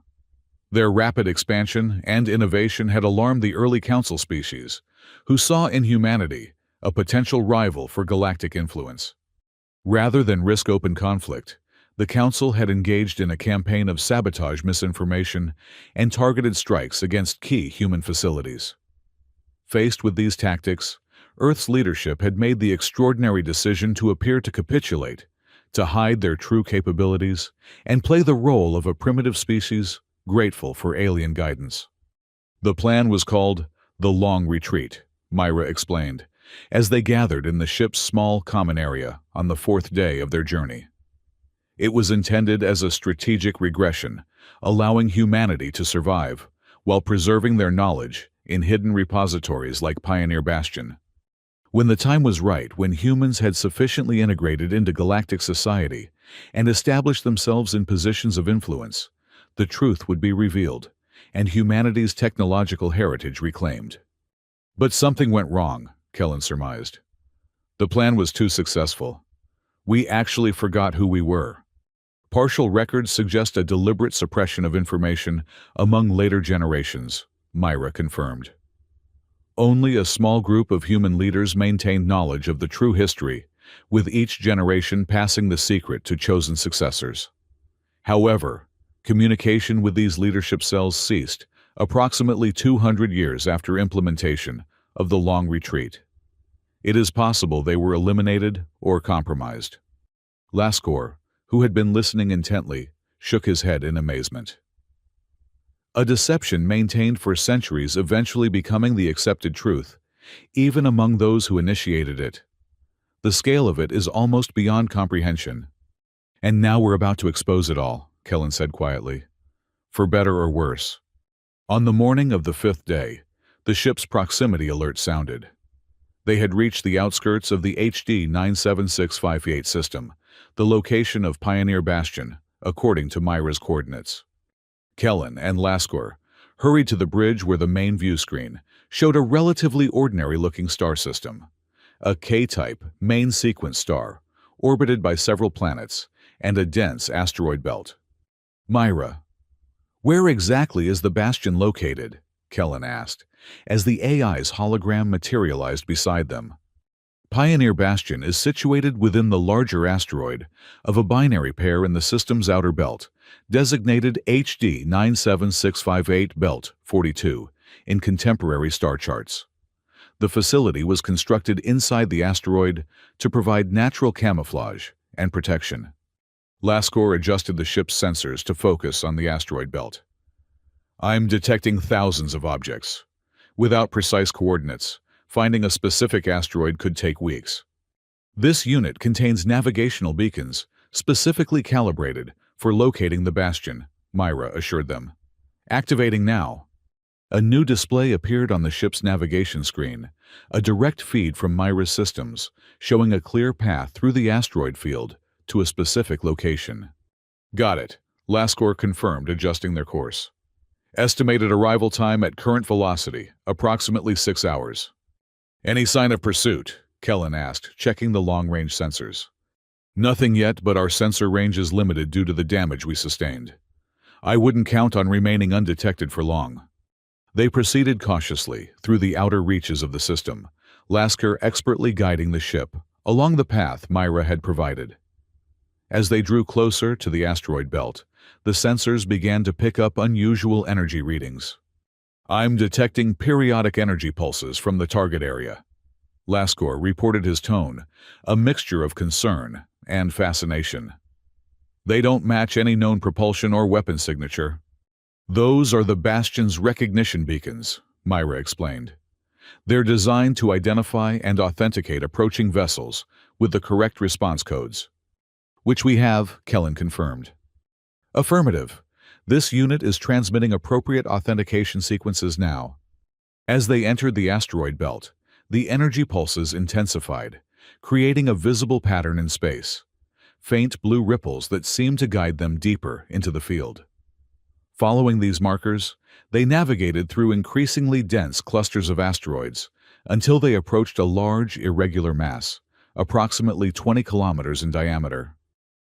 A: Their rapid expansion and innovation had alarmed the early Council species, who saw in humanity a potential rival for galactic influence. Rather than risk open conflict, the Council had engaged in a campaign of sabotage, misinformation, and targeted strikes against key human facilities. Faced with these tactics, Earth's leadership had made the extraordinary decision to appear to capitulate, to hide their true capabilities, and play the role of a primitive species grateful for alien guidance. The plan was called the Long Retreat, Myra explained, as they gathered in the ship's small common area on the 4th day of their journey. It was intended as a strategic regression, allowing humanity to survive while preserving their knowledge in hidden repositories like Pioneer Bastion. When the time was right, when humans had sufficiently integrated into galactic society and established themselves in positions of influence, the truth would be revealed and humanity's technological heritage reclaimed. But something went wrong, Kellen surmised. The plan was too successful. We actually forgot who we were. Partial records suggest a deliberate suppression of information among later generations, Myra confirmed. Only a small group of human leaders maintained knowledge of the true history, with each generation passing the secret to chosen successors. However, communication with these leadership cells ceased approximately 200 years after implementation of the Long Retreat. It is possible they were eliminated or compromised. Laskor, who had been listening intently, shook his head in amazement. A deception maintained for centuries eventually becoming the accepted truth, even among those who initiated it. The scale of it is almost beyond comprehension. And now we're about to expose it all, Kellen said quietly. For better or worse. On the morning of the 5th day, the ship's proximity alert sounded. They had reached the outskirts of the HD 97658 system, the location of Pioneer Bastion, according to Myra's coordinates. Kellen and Laskor hurried to the bridge where the main view screen showed a relatively ordinary-looking star system, a K-type main sequence star, orbited by several planets and a dense asteroid belt. Myra, where exactly is the bastion located? Kellen asked, as the AI's hologram materialized beside them. Pioneer Bastion is situated within the larger asteroid of a binary pair in the system's outer belt, designated HD 97658 Belt 42 in contemporary star charts. The facility was constructed inside the asteroid to provide natural camouflage and protection. Laskor adjusted the ship's sensors to focus on the asteroid belt. I'm detecting thousands of objects. Without precise coordinates, finding a specific asteroid could take weeks. This unit contains navigational beacons specifically calibrated for locating the bastion, Myra assured them. Activating now. A new display appeared on the ship's navigation screen, a direct feed from Myra's systems, showing a clear path through the asteroid field to a specific location. Got it, Laskor confirmed, adjusting their course. Estimated arrival time at current velocity, approximately 6 hours. Any sign of pursuit? Kellen asked, checking the long-range sensors. Nothing yet, but our sensor range is limited due to the damage we sustained. I wouldn't count on remaining undetected for long. They proceeded cautiously through the outer reaches of the system, Laskor expertly guiding the ship along the path Myra had provided. As they drew closer to the asteroid belt, the sensors began to pick up unusual energy readings. I'm detecting periodic energy pulses from the target area. Laskor reported, his tone a mixture of concern and fascination. They don't match any known propulsion or weapon signature. Those are the Bastion's recognition beacons, Myra explained. They're designed to identify and authenticate approaching vessels with the correct response codes. Which we have, Kellen confirmed. Affirmative. This unit is transmitting appropriate authentication sequences now. As they entered the asteroid belt, the energy pulses intensified, creating a visible pattern in space. Faint blue ripples that seemed to guide them deeper into the field. Following these markers, they navigated through increasingly dense clusters of asteroids until they approached a large, irregular mass, approximately 20 kilometers in diameter.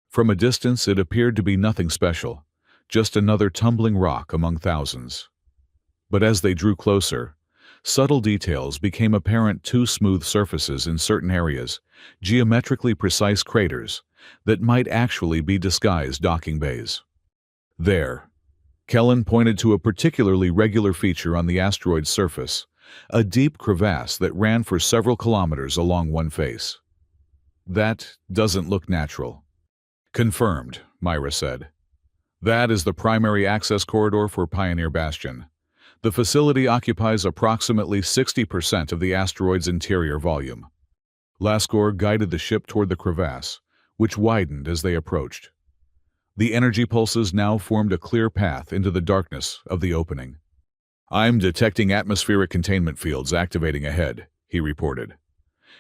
A: From a distance, it appeared to be nothing special, just another tumbling rock among thousands. But as they drew closer, subtle details became apparent: two smooth surfaces in certain areas, geometrically precise craters that might actually be disguised docking bays. There, Kellen pointed to a particularly regular feature on the asteroid's surface, a deep crevasse that ran for several kilometers along one face. That doesn't look natural. Confirmed, Myra said. That is the primary access corridor for Pioneer Bastion. The facility occupies approximately 60% of the asteroid's interior volume. Laskor guided the ship toward the crevasse, which widened as they approached. The energy pulses now formed a clear path into the darkness of the opening. I'm detecting atmospheric containment fields activating ahead, he reported.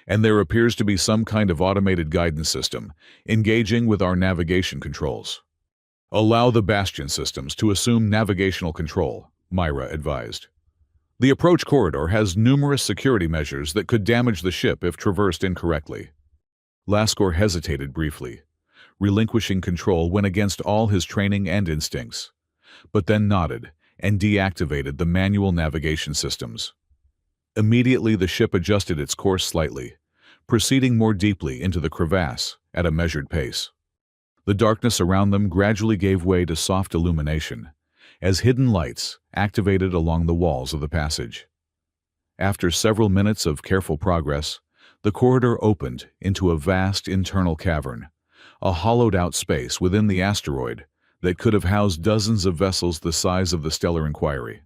A: And there appears to be some kind of automated guidance system engaging with our navigation controls. Allow the Bastion systems to assume navigational control, Myra advised. The approach corridor has numerous security measures that could damage the ship if traversed incorrectly. Laskor hesitated briefly. Relinquishing control went against all his training and instincts, but then nodded and deactivated the manual navigation systems. Immediately, the ship adjusted its course slightly, proceeding more deeply into the crevasse at a measured pace. The darkness around them gradually gave way to soft illumination, as hidden lights activated along the walls of the passage. After several minutes of careful progress, the corridor opened into a vast internal cavern, a hollowed-out space within the asteroid that could have housed dozens of vessels the size of the Stellar Inquiry.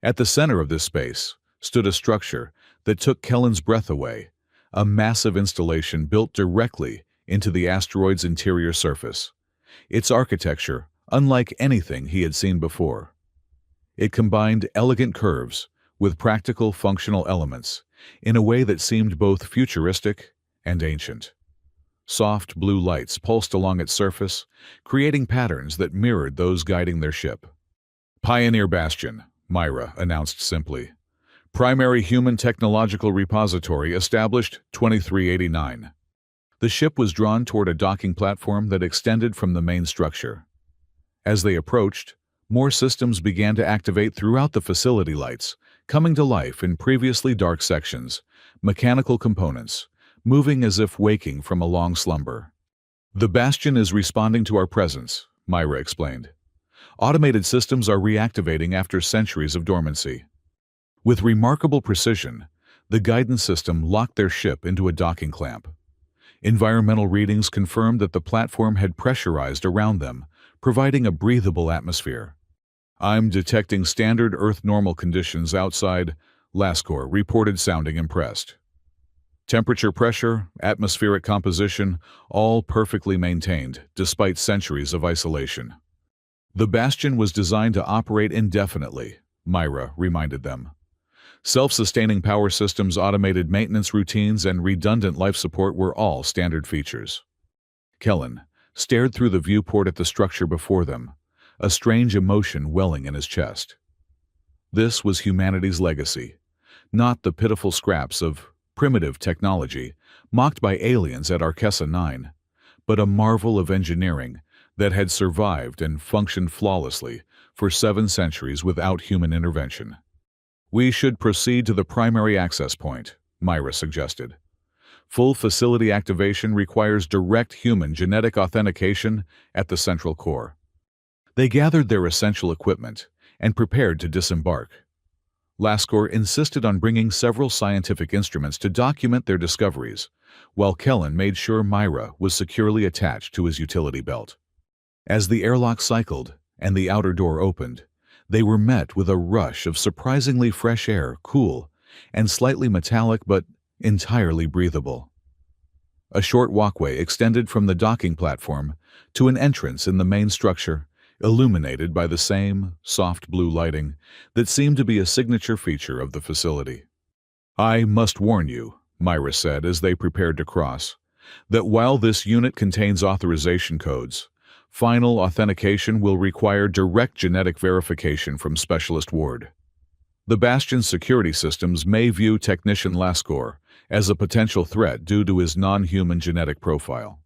A: At the center of this space stood a structure that took Kellen's breath away, a massive installation built directly into the asteroid's interior surface, its architecture unlike anything he had seen before. It combined elegant curves with practical functional elements in a way that seemed both futuristic and ancient. Soft blue lights pulsed along its surface, creating patterns that mirrored those guiding their ship. Pioneer Bastion, Myra announced simply. Primary Human Technological Repository established 2389. The ship was drawn toward a docking platform that extended from the main structure. As they approached, more systems began to activate throughout the facility: lights coming to life in previously dark sections, mechanical components moving as if waking from a long slumber. The Bastion is responding to our presence, Myra explained. Automated systems are reactivating after centuries of dormancy. With remarkable precision, the guidance system locked their ship into a docking clamp. Environmental readings confirmed that the platform had pressurized around them, providing a breathable atmosphere. I'm detecting standard Earth normal conditions outside, Laskor reported, sounding impressed. Temperature, pressure, atmospheric composition, all perfectly maintained, despite centuries of isolation. The Bastion was designed to operate indefinitely, Myra reminded them. Self-sustaining power systems, automated maintenance routines, and redundant life support were all standard features. Kellen stared through the viewport at the structure before them, a strange emotion welling in his chest. This was humanity's legacy, not the pitiful scraps of primitive technology mocked by aliens at Arquessa 9, but a marvel of engineering that had survived and functioned flawlessly for 7 centuries without human intervention. We should proceed to the primary access point, Myra suggested. Full facility activation requires direct human genetic authentication at the central core. They gathered their essential equipment and prepared to disembark. Laskor insisted on bringing several scientific instruments to document their discoveries, while Kellen made sure Myra was securely attached to his utility belt. As the airlock cycled and the outer door opened, They were met with a rush of surprisingly fresh air, cool, and slightly metallic but entirely breathable. A short walkway extended from the docking platform to an entrance in the main structure, illuminated by the same soft blue lighting that seemed to be a signature feature of the facility. "I must warn you," Myra said as they prepared to cross, "that while this unit contains authorization codes, final authentication will require direct genetic verification from Specialist Ward. The Bastion's security systems may view Technician Laskor as a potential threat due to his non-human genetic profile."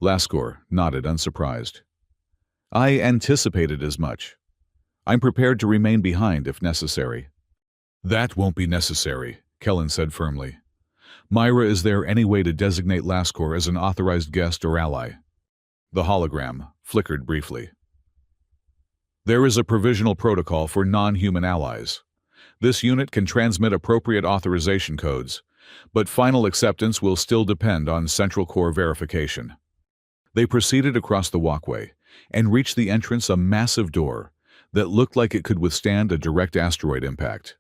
A: Laskor nodded unsurprised. "I anticipated as much. I'm prepared to remain behind if necessary." "That won't be necessary," Kellen said firmly. "Myra, is there any way to designate Laskor as an authorized guest or ally?" The hologram flickered briefly. "There is a provisional protocol for non-human allies. This unit can transmit appropriate authorization codes, but final acceptance will still depend on Central Core verification." They proceeded across the walkway and reached the entrance, a massive door that looked like it could withstand a direct asteroid impact.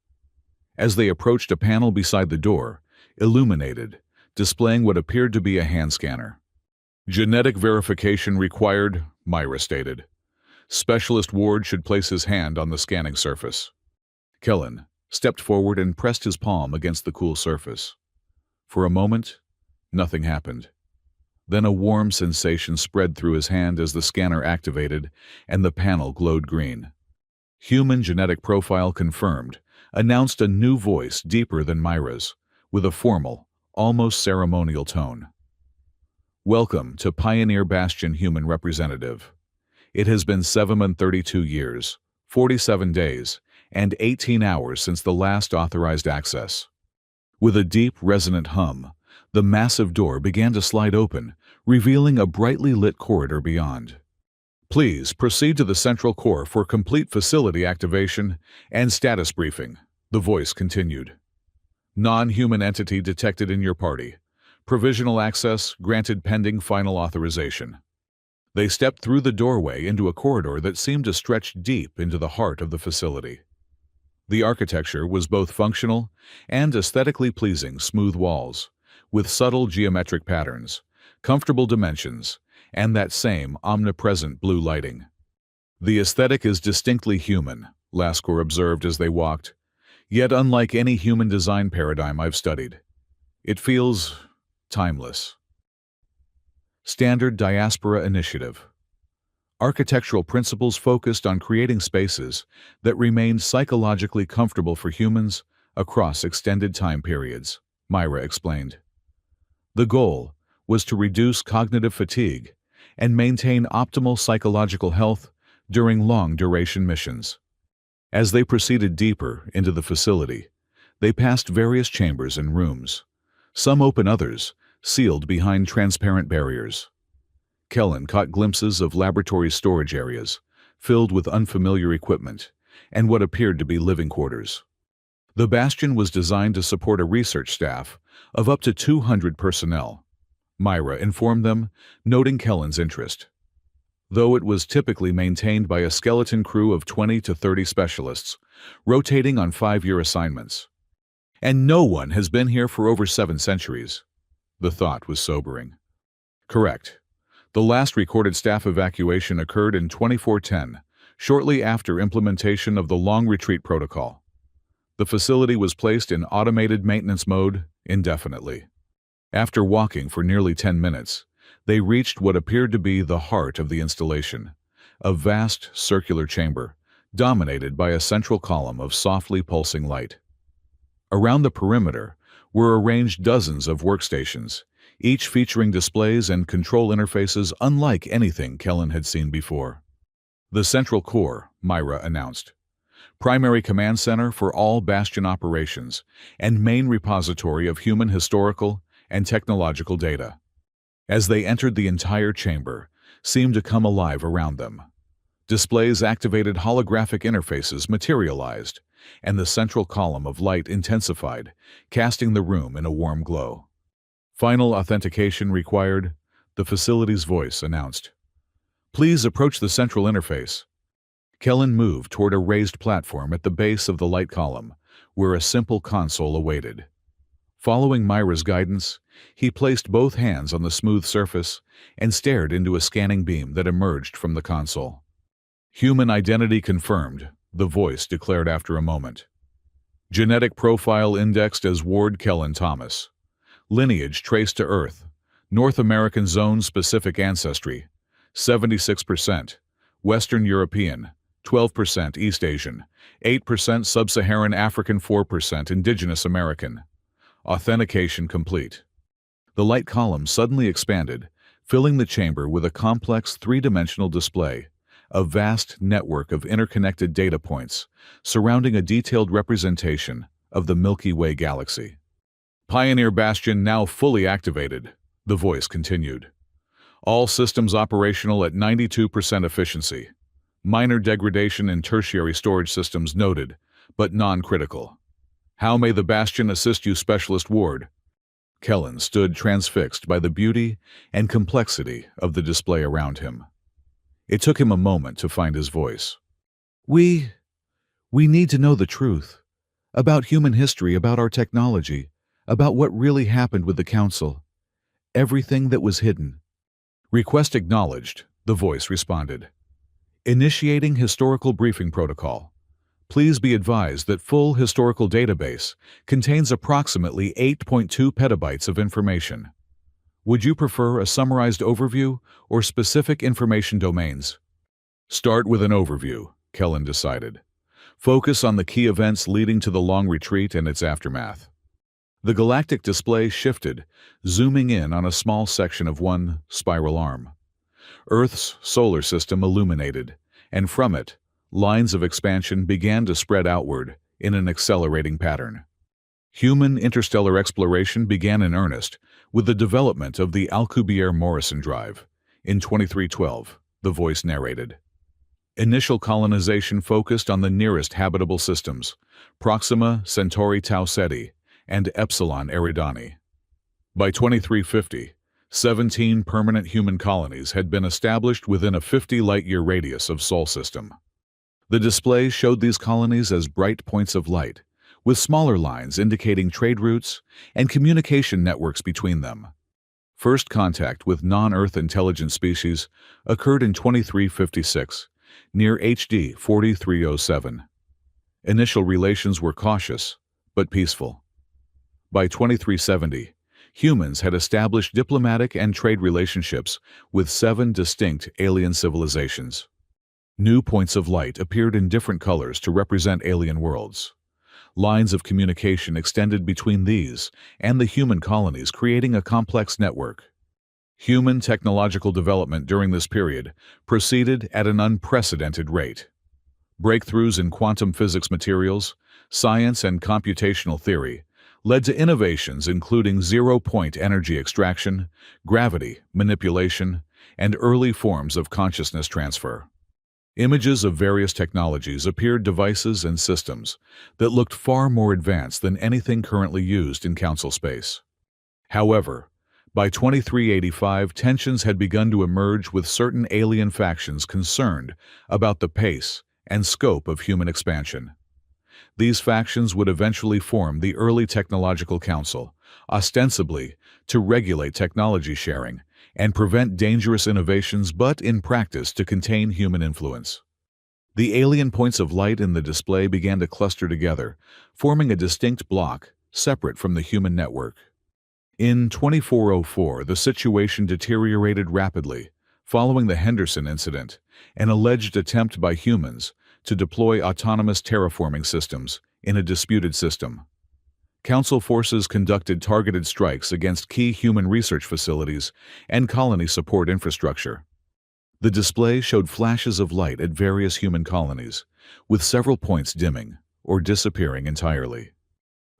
A: As they approached, a panel beside the door illuminated, displaying what appeared to be a hand scanner. "Genetic verification required," Myra stated. "Specialist Ward should place his hand on the scanning surface." Kellen stepped forward and pressed his palm against the cool surface. For a moment, nothing happened. Then a warm sensation spread through his hand as the scanner activated and the panel glowed green. "Human genetic profile confirmed," announced a new voice deeper than Myra's, with a formal, almost ceremonial tone. "Welcome to Pioneer Bastion Human Representative. It has been 732 years, 47 days, and 18 hours since the last authorized access." With a deep, resonant hum, the massive door began to slide open, revealing a brightly lit corridor beyond. "Please proceed to the Central Core for complete facility activation and status briefing," the voice continued. "Non-human entity detected in your party. Provisional access granted pending final authorization." They stepped through the doorway into a corridor that seemed to stretch deep into the heart of the facility. The architecture was both functional and aesthetically pleasing: smooth walls, with subtle geometric patterns, comfortable dimensions, and that same omnipresent blue lighting. "The aesthetic is distinctly human," Laskor observed as they walked, "yet unlike any human design paradigm I've studied. It feels timeless." Standard Diaspora Initiative. Architectural principles focused on creating spaces that remained psychologically comfortable for humans across extended time periods, Myra explained. The goal was to reduce cognitive fatigue and maintain optimal psychological health during long-duration missions. As they proceeded deeper into the facility, they passed various chambers and rooms, some open, others sealed behind transparent barriers. Kellen caught glimpses of laboratory storage areas filled with unfamiliar equipment and what appeared to be living quarters. The Bastion was designed to support a research staff of up to 200 personnel, Myra informed them, noting Kellen's interest. Though it was typically maintained by a skeleton crew of 20 to 30 specialists, rotating on 5-year assignments. "And no one has been here for over 7 centuries. The thought was sobering. Correct. The last recorded staff evacuation occurred in 2410, shortly after implementation of the long retreat protocol. The facility was placed in automated maintenance mode indefinitely. After walking for nearly 10 minutes, they reached what appeared to be the heart of the installation, a vast circular chamber, dominated by a central column of softly pulsing light. Around the perimeter were arranged dozens of workstations, each featuring displays and control interfaces unlike anything Kellen had seen before. "The Central Core," Myra announced. "Primary command center for all Bastion operations and main repository of human historical and technological data." As they entered, the entire chamber seemed to come alive around them. Displays activated, holographic interfaces materialized, and the central column of light intensified, casting the room in a warm glow. "Final authentication required," the facility's voice announced. "Please approach the central interface." Kellen moved toward a raised platform at the base of the light column, where a simple console awaited. Following Myra's guidance, he placed both hands on the smooth surface and stared into a scanning beam that emerged from the console. "Human identity confirmed," the voice declared after a moment. "Genetic profile indexed as Ward Kellen Thomas. Lineage traced to Earth. North American zone-specific ancestry, 76%. Western European, 12% East Asian, 8% Sub-Saharan African, 4% Indigenous American. Authentication complete." The light column suddenly expanded, filling the chamber with a complex three-dimensional display, a vast network of interconnected data points surrounding a detailed representation of the Milky Way galaxy. "Pioneer Bastion now fully activated," the voice continued. "All systems operational at 92% efficiency. Minor degradation in tertiary storage systems noted, but non-critical. How may the Bastion assist you, Specialist Ward?" Kellen stood transfixed by the beauty and complexity of the display around him. It took him a moment to find his voice. We need to know the truth. About human history, about our technology, about what really happened with the Council. Everything that was hidden." "Request acknowledged," the voice responded. "Initiating historical briefing protocol. Please be advised that full historical database contains approximately 8.2 petabytes of information. Would you prefer a summarized overview or specific information domains?" "Start with an overview," Kellen decided. "Focus on the key events leading to the long retreat and its aftermath." The galactic display shifted, zooming in on a small section of one spiral arm. Earth's solar system illuminated, and from it, lines of expansion began to spread outward in an accelerating pattern. Human interstellar exploration began in earnest with the development of the Alcubierre-Morrison drive in 2312, the voice narrated. Initial colonization focused on the nearest habitable systems, Proxima Centauri Tau Ceti and Epsilon Eridani. By 2350, 17 permanent human colonies had been established within a 50-light-year radius of Sol system. The display showed these colonies as bright points of light, with smaller lines indicating trade routes and communication networks between them. First contact with non-Earth intelligent species occurred in 2356, near HD 4307. Initial relations were cautious, but peaceful. By 2370, humans had established diplomatic and trade relationships with 7 distinct alien civilizations. New points of light appeared in different colors to represent alien worlds. Lines of communication extended between these and the human colonies, creating a complex network. Human technological development during this period proceeded at an unprecedented rate. Breakthroughs in quantum physics materials, science, and computational theory led to innovations including zero-point energy extraction, gravity manipulation, and early forms of consciousness transfer. Images of various technologies appeared, devices and systems that looked far more advanced than anything currently used in Council space. However, by 2385, tensions had begun to emerge with certain alien factions concerned about the pace and scope of human expansion. These factions would eventually form the early Technological Council, ostensibly to regulate technology sharing and prevent dangerous innovations, but in practice to contain human influence. The alien points of light in the display began to cluster together, forming a distinct block separate from the human network. In 2404, the situation deteriorated rapidly following the Henderson incident, an alleged attempt by humans to deploy autonomous terraforming systems in a disputed system. Council forces conducted targeted strikes against key human research facilities and colony support infrastructure. The display showed flashes of light at various human colonies, with several points dimming or disappearing entirely.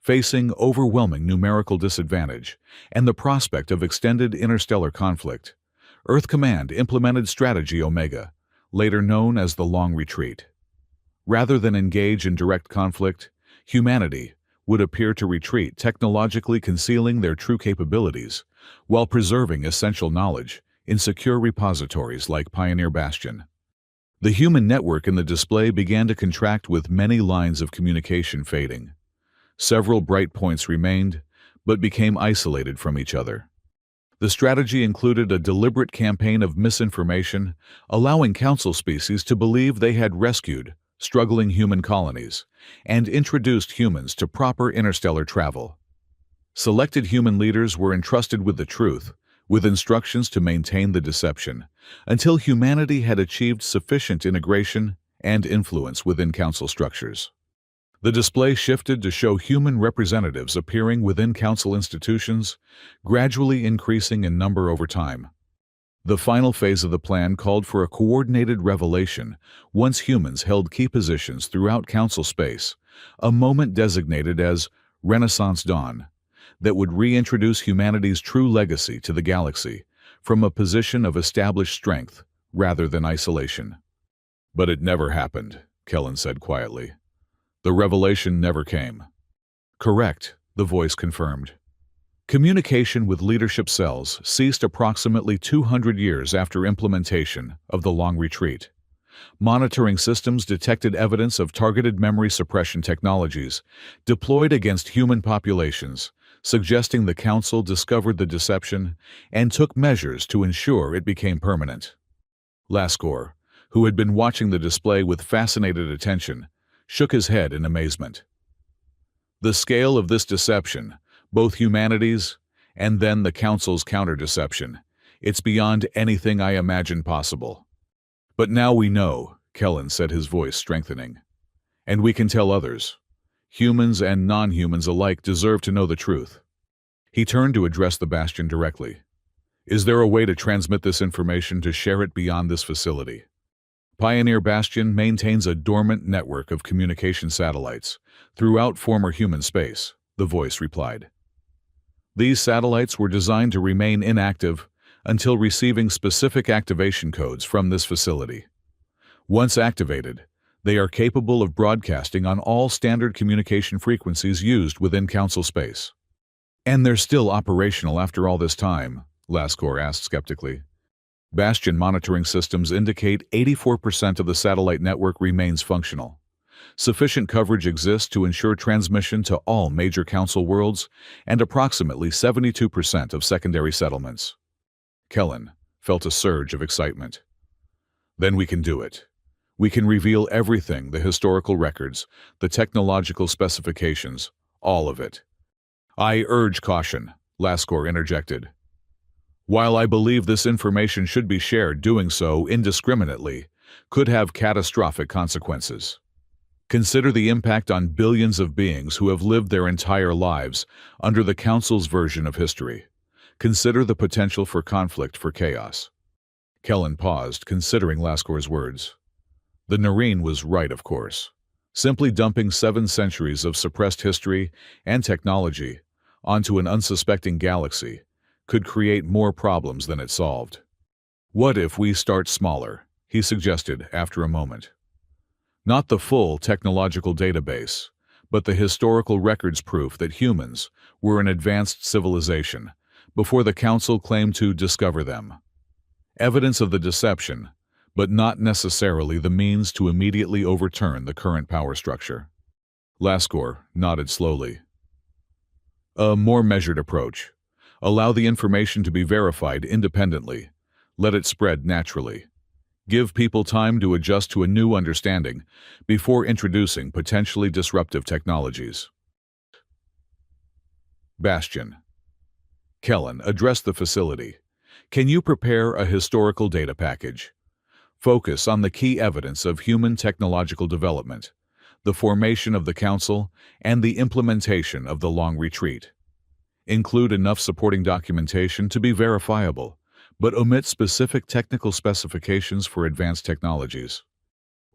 A: Facing overwhelming numerical disadvantage and the prospect of extended interstellar conflict, Earth Command implemented Strategy Omega, later known as the Long Retreat. Rather than engage in direct conflict, humanity would appear to retreat, technologically concealing their true capabilities while preserving essential knowledge in secure repositories like Pioneer Bastion. The human network in the display began to contract with many lines of communication fading. Several bright points remained, but became isolated from each other. The strategy included a deliberate campaign of misinformation, allowing council species to believe they had rescued struggling human colonies and introduced humans to proper interstellar travel. Selected human leaders were entrusted with the truth, with instructions to maintain the deception, until humanity had achieved sufficient integration and influence within council structures. The display shifted to show human representatives appearing within council institutions, gradually increasing in number over time. The final phase of the plan called for a coordinated revelation once humans held key positions throughout council space, a moment designated as Renaissance Dawn, that would reintroduce humanity's true legacy to the galaxy from a position of established strength rather than isolation. But it never happened, Kellen said quietly. The revelation never came. Correct, the voice confirmed. Communication with leadership cells ceased approximately 200 years after implementation of the long retreat. Monitoring systems detected evidence of targeted memory suppression technologies deployed against human populations, suggesting the Council discovered the deception and took measures to ensure it became permanent. Laskor, who had been watching the display with fascinated attention, shook his head in amazement. The scale of this deception, both humanity's and then the Council's counter-deception, it's beyond anything I imagined possible. But now we know, Kellen said, his voice strengthening. And we can tell others. Humans and non-humans alike deserve to know the truth. He turned to address the Bastion directly. Is there a way to transmit this information to share it beyond this facility? Pioneer Bastion maintains a dormant network of communication satellites throughout former human space, the voice replied. These satellites were designed to remain inactive until receiving specific activation codes from this facility. Once activated, they are capable of broadcasting on all standard communication frequencies used within Council space. And they're still operational after all this time, Laskor asked skeptically. Bastion monitoring systems indicate 84% of the satellite network remains functional. Sufficient coverage exists to ensure transmission to all major Council worlds and approximately 72% of secondary settlements. Kellen felt a surge of excitement. Then we can do it. We can reveal everything, the historical records, the technological specifications, all of it. I urge caution, Laskor interjected. While I believe this information should be shared, doing so indiscriminately could have catastrophic consequences. Consider the impact on billions of beings who have lived their entire lives under the Council's version of history. Consider the potential for conflict, for chaos. Kellen paused, considering Laskor's words. The Nareen was right, of course. Simply dumping 7 centuries of suppressed history and technology onto an unsuspecting galaxy could create more problems than it solved. What if we start smaller? He suggested after a moment. Not the full technological database, but the historical records proof that humans were an advanced civilization before the Council claimed to discover them. Evidence of the deception, but not necessarily the means to immediately overturn the current power structure. Laskor nodded slowly. A more measured approach. Allow the information to be verified independently. Let it spread naturally. Give people time to adjust to a new understanding before introducing potentially disruptive technologies. Bastion. Kellen addressed the facility. Can you prepare a historical data package? Focus on the key evidence of human technological development, the formation of the Council, and the implementation of the long retreat. Include enough supporting documentation to be verifiable, but omit specific technical specifications for advanced technologies.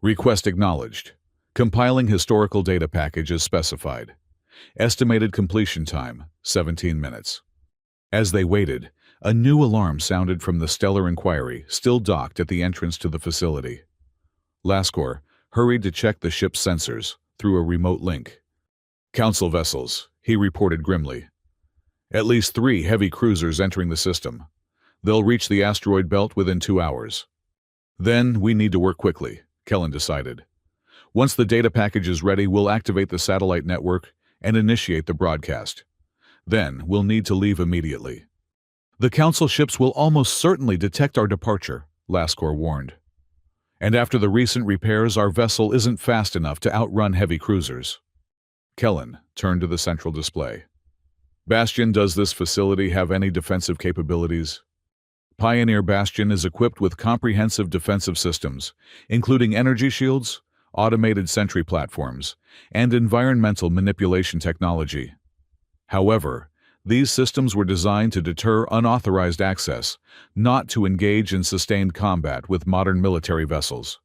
A: Request acknowledged. Compiling historical data package as specified. Estimated completion time, 17 minutes. As they waited, a new alarm sounded from the Stellar Inquiry, still docked at the entrance to the facility. Laskor hurried to check the ship's sensors through a remote link. Council vessels, he reported grimly. At least 3 heavy cruisers entering the system. They'll reach the asteroid belt within 2 hours. Then we need to work quickly, Kellen decided. Once the data package is ready, we'll activate the satellite network and initiate the broadcast. Then we'll need to leave immediately. The Council ships will almost certainly detect our departure, Lascor warned. And after the recent repairs, our vessel isn't fast enough to outrun heavy cruisers. Kellen turned to the central display. Bastion, does this facility have any defensive capabilities? Pioneer Bastion is equipped with comprehensive defensive systems, including energy shields, automated sentry platforms, and environmental manipulation technology. However, these systems were designed to deter unauthorized access, not to engage in sustained combat with modern military vessels.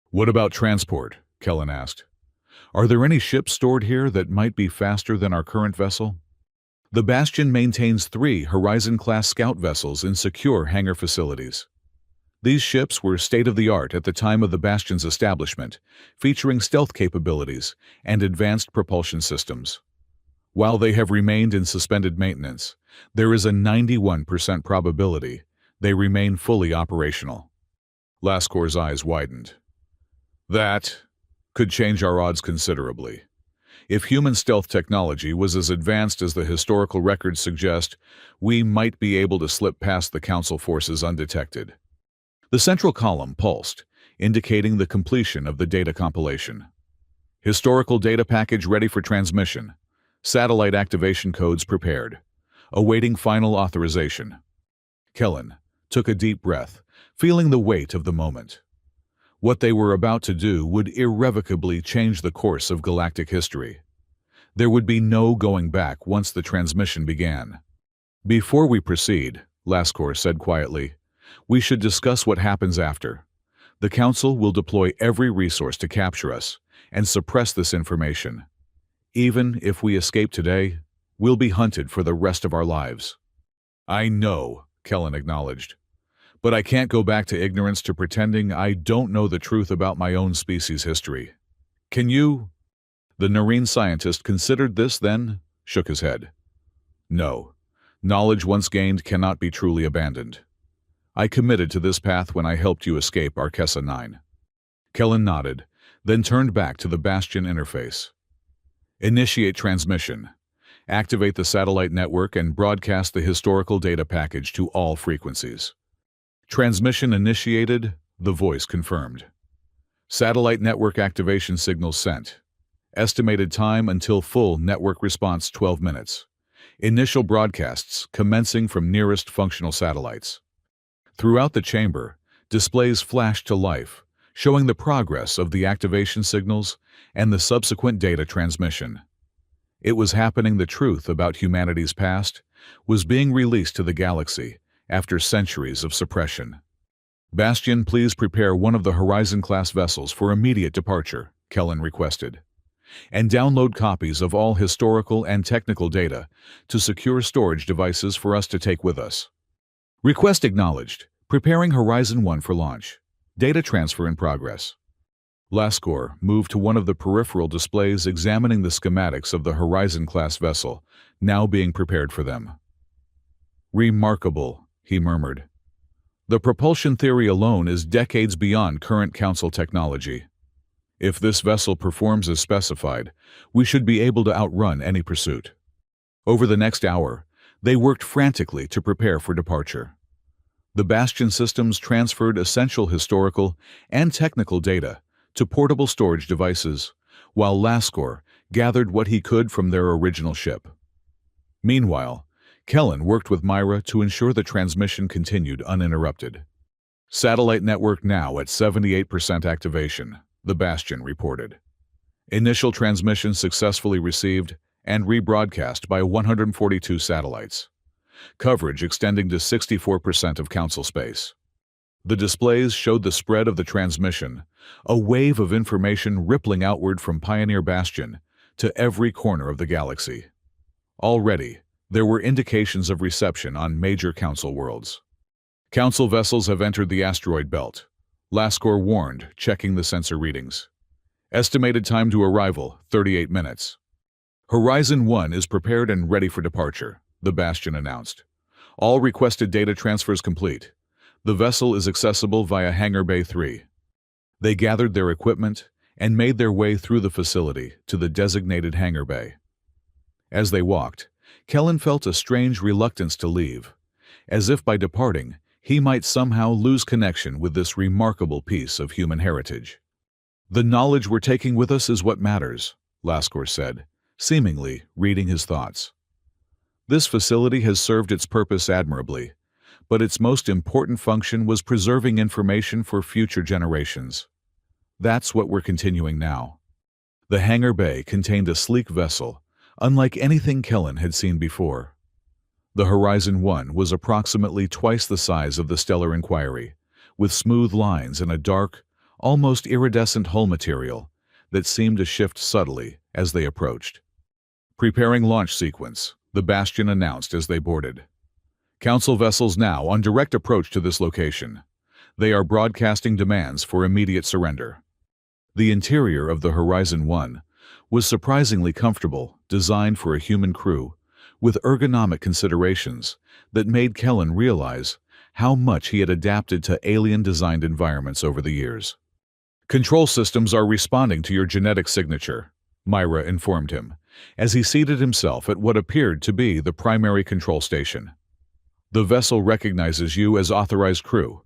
A: What about transport? Kellen asked. Are there any ships stored here that might be faster than our current vessel? The Bastion maintains 3 Horizon-class scout vessels in secure hangar facilities. These ships were state-of-the-art at the time of the Bastion's establishment, featuring stealth capabilities and advanced propulsion systems. While they have remained in suspended maintenance, there is a 91% probability they remain fully operational. Lascor's eyes widened. That could change our odds considerably. If human stealth technology was as advanced as the historical records suggest, we might be able to slip past the Council forces undetected. The central column pulsed, indicating the completion of the data compilation. Historical data package ready for transmission. Satellite activation codes prepared. Awaiting final authorization. Kellen took a deep breath, feeling the weight of the moment. What they were about to do would irrevocably change the course of galactic history. There would be no going back once the transmission began. Before we proceed, Lascor said quietly, we should discuss what happens after. The Council will deploy every resource to capture us and suppress this information. Even if we escape today, we'll be hunted for the rest of our lives. I know, Kellen acknowledged. But I can't go back to ignorance, to pretending I don't know the truth about my own species' history. Can you? The Nareen scientist considered this, then shook his head. No. Knowledge once gained cannot be truly abandoned. I committed to this path when I helped you escape Arquessa 9. Kellen nodded, then turned back to the Bastion interface. Initiate transmission. Activate the satellite network and broadcast the historical data package to all frequencies. Transmission initiated, the voice confirmed. Satellite network activation signals sent. Estimated time until full network response 12 minutes. Initial broadcasts commencing from nearest functional satellites. Throughout the chamber, displays flashed to life, showing the progress of the activation signals and the subsequent data transmission. It was happening. The truth about humanity's past was being released to the galaxy after centuries of suppression. Bastion, please prepare one of the Horizon-class vessels for immediate departure, Kellen requested, and download copies of all historical and technical data to secure storage devices for us to take with us. Request acknowledged. Preparing Horizon 1 for launch. Data transfer in progress. Lascor moved to one of the peripheral displays, examining the schematics of the Horizon-class vessel, now being prepared for them. Remarkable, he murmured. The propulsion theory alone is decades beyond current Council technology. If this vessel performs as specified, we should be able to outrun any pursuit. Over the next hour, they worked frantically to prepare for departure. The Bastion systems transferred essential historical and technical data to portable storage devices, while Lascor gathered what he could from their original ship. Meanwhile, Kellen worked with Myra to ensure the transmission continued uninterrupted. Satellite network now at 78% activation, the Bastion reported. Initial transmission successfully received and rebroadcast by 142 satellites. Coverage extending to 64% of Council space. The displays showed the spread of the transmission, a wave of information rippling outward from Pioneer Bastion to every corner of the galaxy. Already, there were indications of reception on major Council worlds. Council vessels have entered the asteroid belt, Lascor warned, checking the sensor readings. Estimated time to arrival, 38 minutes. Horizon 1 is prepared and ready for departure, the Bastion announced. All requested data transfers complete. The vessel is accessible via Hangar Bay 3. They gathered their equipment and made their way through the facility to the designated hangar bay. As they walked, Kellen felt a strange reluctance to leave, as if by departing, he might somehow lose connection with this remarkable piece of human heritage. "The knowledge we're taking with us is what matters," Laskor said, seemingly reading his thoughts. "This facility has served its purpose admirably, but its most important function was preserving information for future generations. That's what we're continuing now." The hangar bay contained a sleek vessel, unlike anything Kellen had seen before. The Horizon 1 was approximately twice the size of the Stellar Inquiry, with smooth lines and a dark, almost iridescent hull material that seemed to shift subtly as they approached. "Preparing launch sequence," the Bastion announced as they boarded. "Council vessels now on direct approach to this location. They are broadcasting demands for immediate surrender." The interior of the Horizon 1 was surprisingly comfortable, designed for a human crew, with ergonomic considerations that made Kellen realize how much he had adapted to alien-designed environments over the years. "Control systems are responding to your genetic signature," Myra informed him, as he seated himself at what appeared to be the primary control station. "The vessel recognizes you as authorized crew."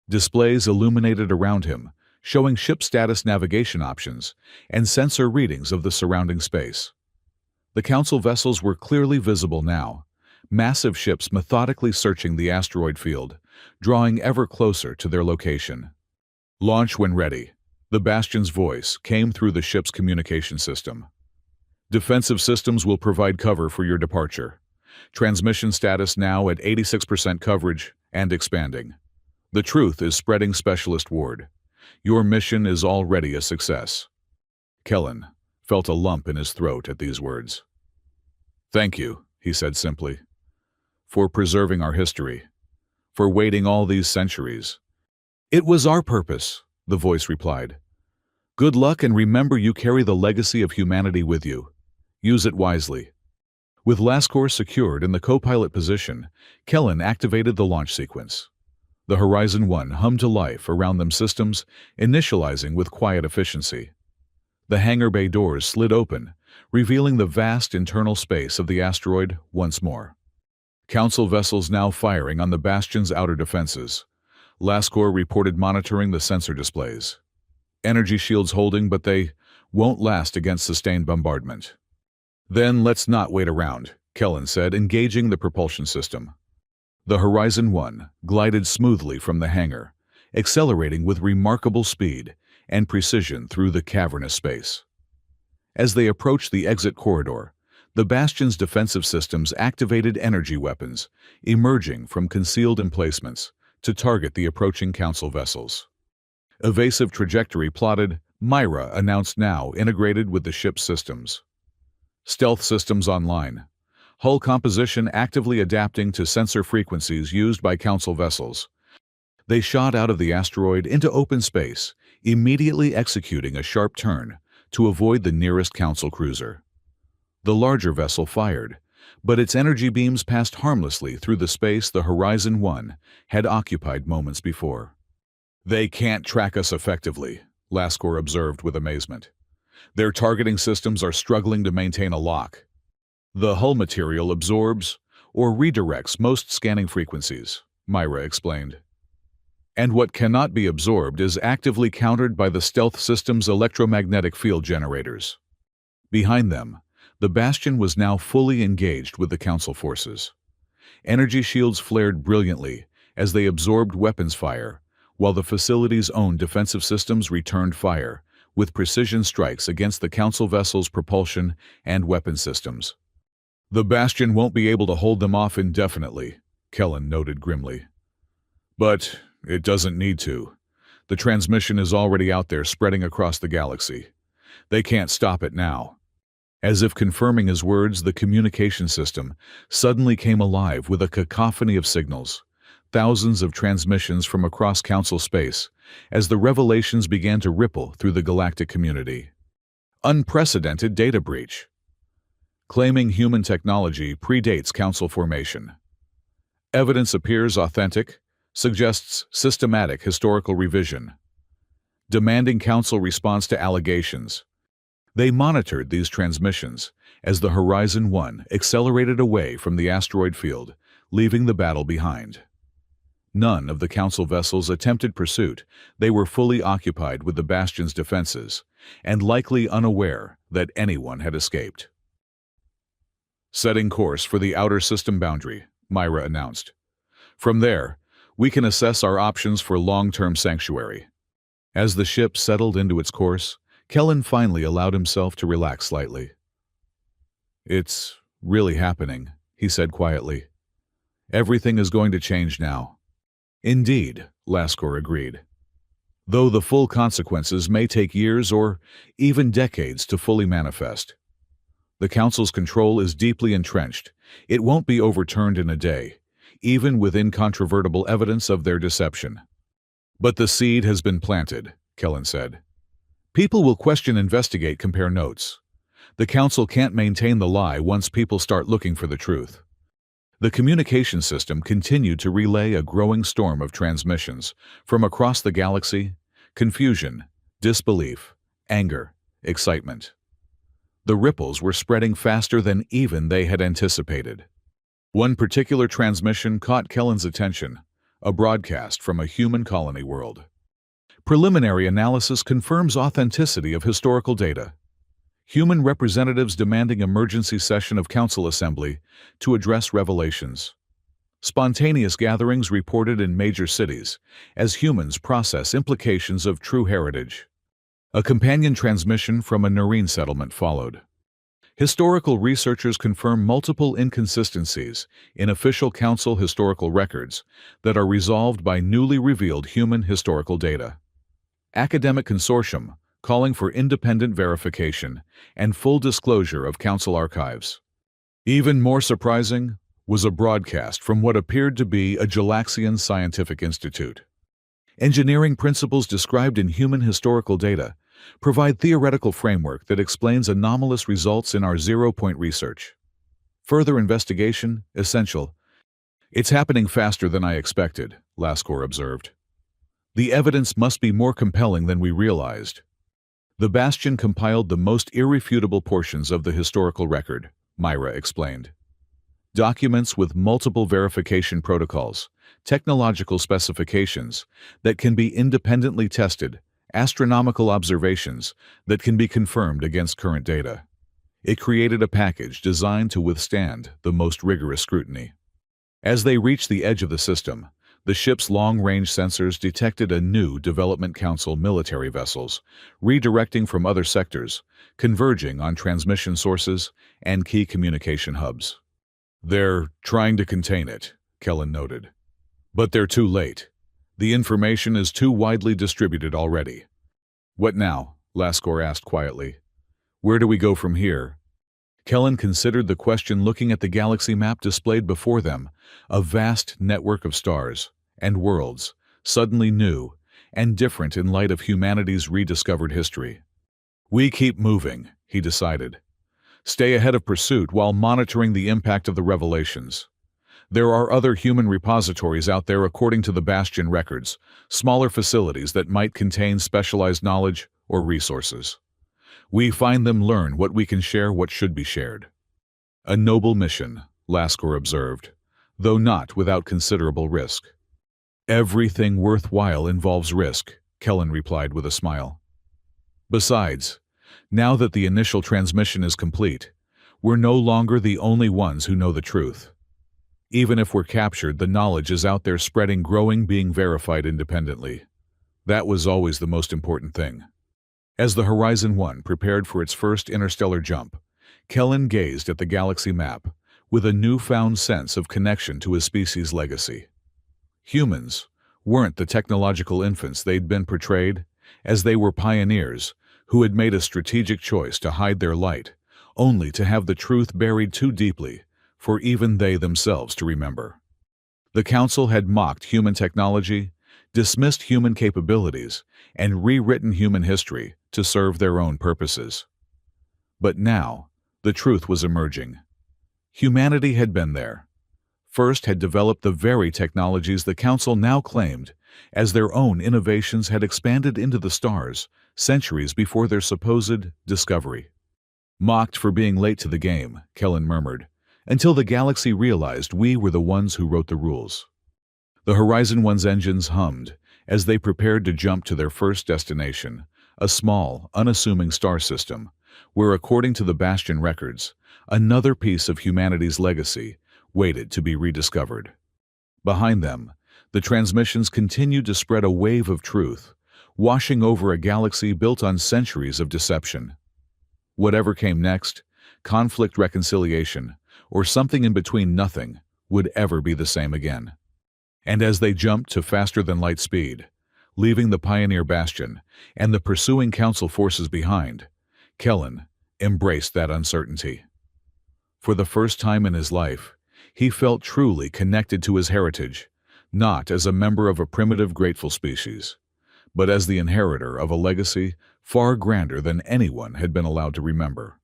A: Displays illuminated around him, showing ship status navigation options and sensor readings of the surrounding space. The Council vessels were clearly visible now, massive ships methodically searching the asteroid field, drawing ever closer to their location. "Launch when ready," the Bastion's voice came through the ship's communication system. "Defensive systems will provide cover for your departure. Transmission status now at 86% coverage and expanding. The truth is spreading, Specialist Ward. Your mission is already a success." Kellen felt a lump in his throat at these words. "Thank you," he said simply, "for preserving our history, for waiting all these centuries." "It was our purpose," the voice replied. "Good luck, and remember you carry the legacy of humanity with you. Use it wisely." With Laskor secured in the co-pilot position, Kellen activated the launch sequence. The Horizon 1 hummed to life around them, systems initializing with quiet efficiency. The hangar bay doors slid open, revealing the vast internal space of the asteroid once more. Council vessels now firing on the Bastion's outer defenses. Laskor reported monitoring the sensor displays. "Energy shields holding, but they won't last against sustained bombardment." "Then let's not wait around," Kellen said, engaging the propulsion system. The Horizon 1 glided smoothly from the hangar, accelerating with remarkable speed and precision through the cavernous space. As they approached the exit corridor, the Bastion's defensive systems activated energy weapons, emerging from concealed emplacements to target the approaching Council vessels. "Evasive trajectory plotted," Myra announced, now integrated with the ship's systems. "Stealth systems online. Hull composition actively adapting to sensor frequencies used by Council vessels." They shot out of the asteroid into open space, immediately executing a sharp turn to avoid the nearest Council cruiser. The larger vessel fired, but its energy beams passed harmlessly through the space the Horizon 1 had occupied moments before. "They can't track us effectively," Laskor observed with amazement. "Their targeting systems are struggling to maintain a lock. The hull material absorbs or redirects most scanning frequencies," Myra explained. "And what cannot be absorbed is actively countered by the stealth system's electromagnetic field generators." Behind them, the Bastion was now fully engaged with the Council forces. Energy shields flared brilliantly as they absorbed weapons fire, while the facility's own defensive systems returned fire, with precision strikes against the Council vessel's propulsion and weapon systems. "The Bastion won't be able to hold them off indefinitely," Kellen noted grimly. "But it doesn't need to. The transmission is already out there, spreading across the galaxy. They can't stop it now." As if confirming his words, the communication system suddenly came alive with a cacophony of signals, thousands of transmissions from across Council space, as the revelations began to ripple through the galactic community. "Unprecedented data breach. Claiming human technology predates Council formation. Evidence appears authentic. suggests systematic historical revision, demanding council response to allegations. They monitored these transmissions as the Horizon 1 accelerated away from the asteroid field, leaving the battle behind. None of the Council vessels attempted pursuit. They were fully occupied with the Bastion's defenses, and likely unaware that anyone had escaped. Setting course for the outer system boundary, Myra announced. From there, we can assess our options for long-term sanctuary. As the ship settled into its course, Kellen finally allowed himself to relax slightly. "It's really happening," he said quietly. "Everything is going to change now." "Indeed," Laskor agreed. "Though the full consequences may take years or even decades to fully manifest. The Council's control is deeply entrenched. It won't be overturned in a day, even with incontrovertible evidence of their deception." "But the seed has been planted," Kellen said. "People will question, investigate, compare notes. The Council can't maintain the lie once people start looking for the truth." The communication system continued to relay a growing storm of transmissions from across the galaxy: confusion, disbelief, anger, excitement. The ripples were spreading faster than even they had anticipated. One particular transmission caught Kellen's attention, a broadcast from a human colony world. Preliminary analysis confirms authenticity of historical data. Human representatives demanding emergency session of Council Assembly to address revelations. Spontaneous gatherings reported in major cities as humans process implications of true heritage. A companion transmission from a Noreen settlement followed. Historical researchers confirm multiple inconsistencies in official Council historical records that are resolved by newly revealed human historical data. Academic consortium calling for independent verification and full disclosure of Council archives. Even more surprising was a broadcast from what appeared to be a Galaxian scientific institute. Engineering principles described in human historical data provide theoretical framework that explains anomalous results in our zero-point research. Further investigation essential. "It's happening faster than I expected," Laskor observed. "The evidence must be more compelling than we realized." The Bastion compiled the most irrefutable portions of the historical record, Myra explained. Documents with multiple verification protocols, technological specifications that can be independently tested, astronomical observations that can be confirmed against current data. It created a package designed to withstand the most rigorous scrutiny. As they reached the edge of the system, the ship's long-range sensors detected a new Development Council military vessels, redirecting from other sectors, converging on transmission sources and key communication hubs. "They're trying to contain it," Kellen noted. "But they're too late. The information is too widely distributed already." "What now?" Laskor asked quietly. "Where do we go from here?" Kellen considered the question, looking at the galaxy map displayed before them, a vast network of stars and worlds, suddenly new and different in light of humanity's rediscovered history. "We keep moving," he decided. "Stay ahead of pursuit while monitoring the impact of the revelations. There are other human repositories out there according to the Bastion records, smaller facilities that might contain specialized knowledge or resources. We find them, learn what we can share, what should be shared." "A noble mission," Laskor observed, "though not without considerable risk." "Everything worthwhile involves risk," Kellen replied with a smile. "Besides, now that the initial transmission is complete, we're no longer the only ones who know the truth. Even if we're captured, the knowledge is out there, spreading, growing, being verified independently. That was always the most important thing." As the Horizon 1 prepared for its first interstellar jump, Kellen gazed at the galaxy map with a newfound sense of connection to his species' legacy. Humans weren't the technological infants they'd been portrayed, as they were pioneers who had made a strategic choice to hide their light, only to have the truth buried too deeply for even they themselves to remember. The Council had mocked human technology, dismissed human capabilities, and rewritten human history to serve their own purposes. But now, the truth was emerging. Humanity had been there, first had developed the very technologies the Council now claimed, as their own innovations had expanded into the stars centuries before their supposed discovery. Mocked for being late to the game, Kellen murmured, until the galaxy realized we were the ones who wrote the rules. The Horizon One's engines hummed as they prepared to jump to their first destination, a small, unassuming star system, where, according to the Bastion records, another piece of humanity's legacy waited to be rediscovered. Behind them, the transmissions continued to spread a wave of truth, washing over a galaxy built on centuries of deception. Whatever came next, conflict, reconciliation, or something in between, nothing would ever be the same again. And as they jumped to faster-than-light speed, leaving the Pioneer Bastion and the pursuing Council forces behind, Kellen embraced that uncertainty. For the first time in his life, he felt truly connected to his heritage, not as a member of a primitive, grateful species, but as the inheritor of a legacy far grander than anyone had been allowed to remember.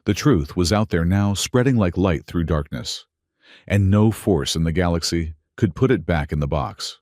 A: The truth was out there now, spreading like light through darkness, and no force in the galaxy could put it back in the box.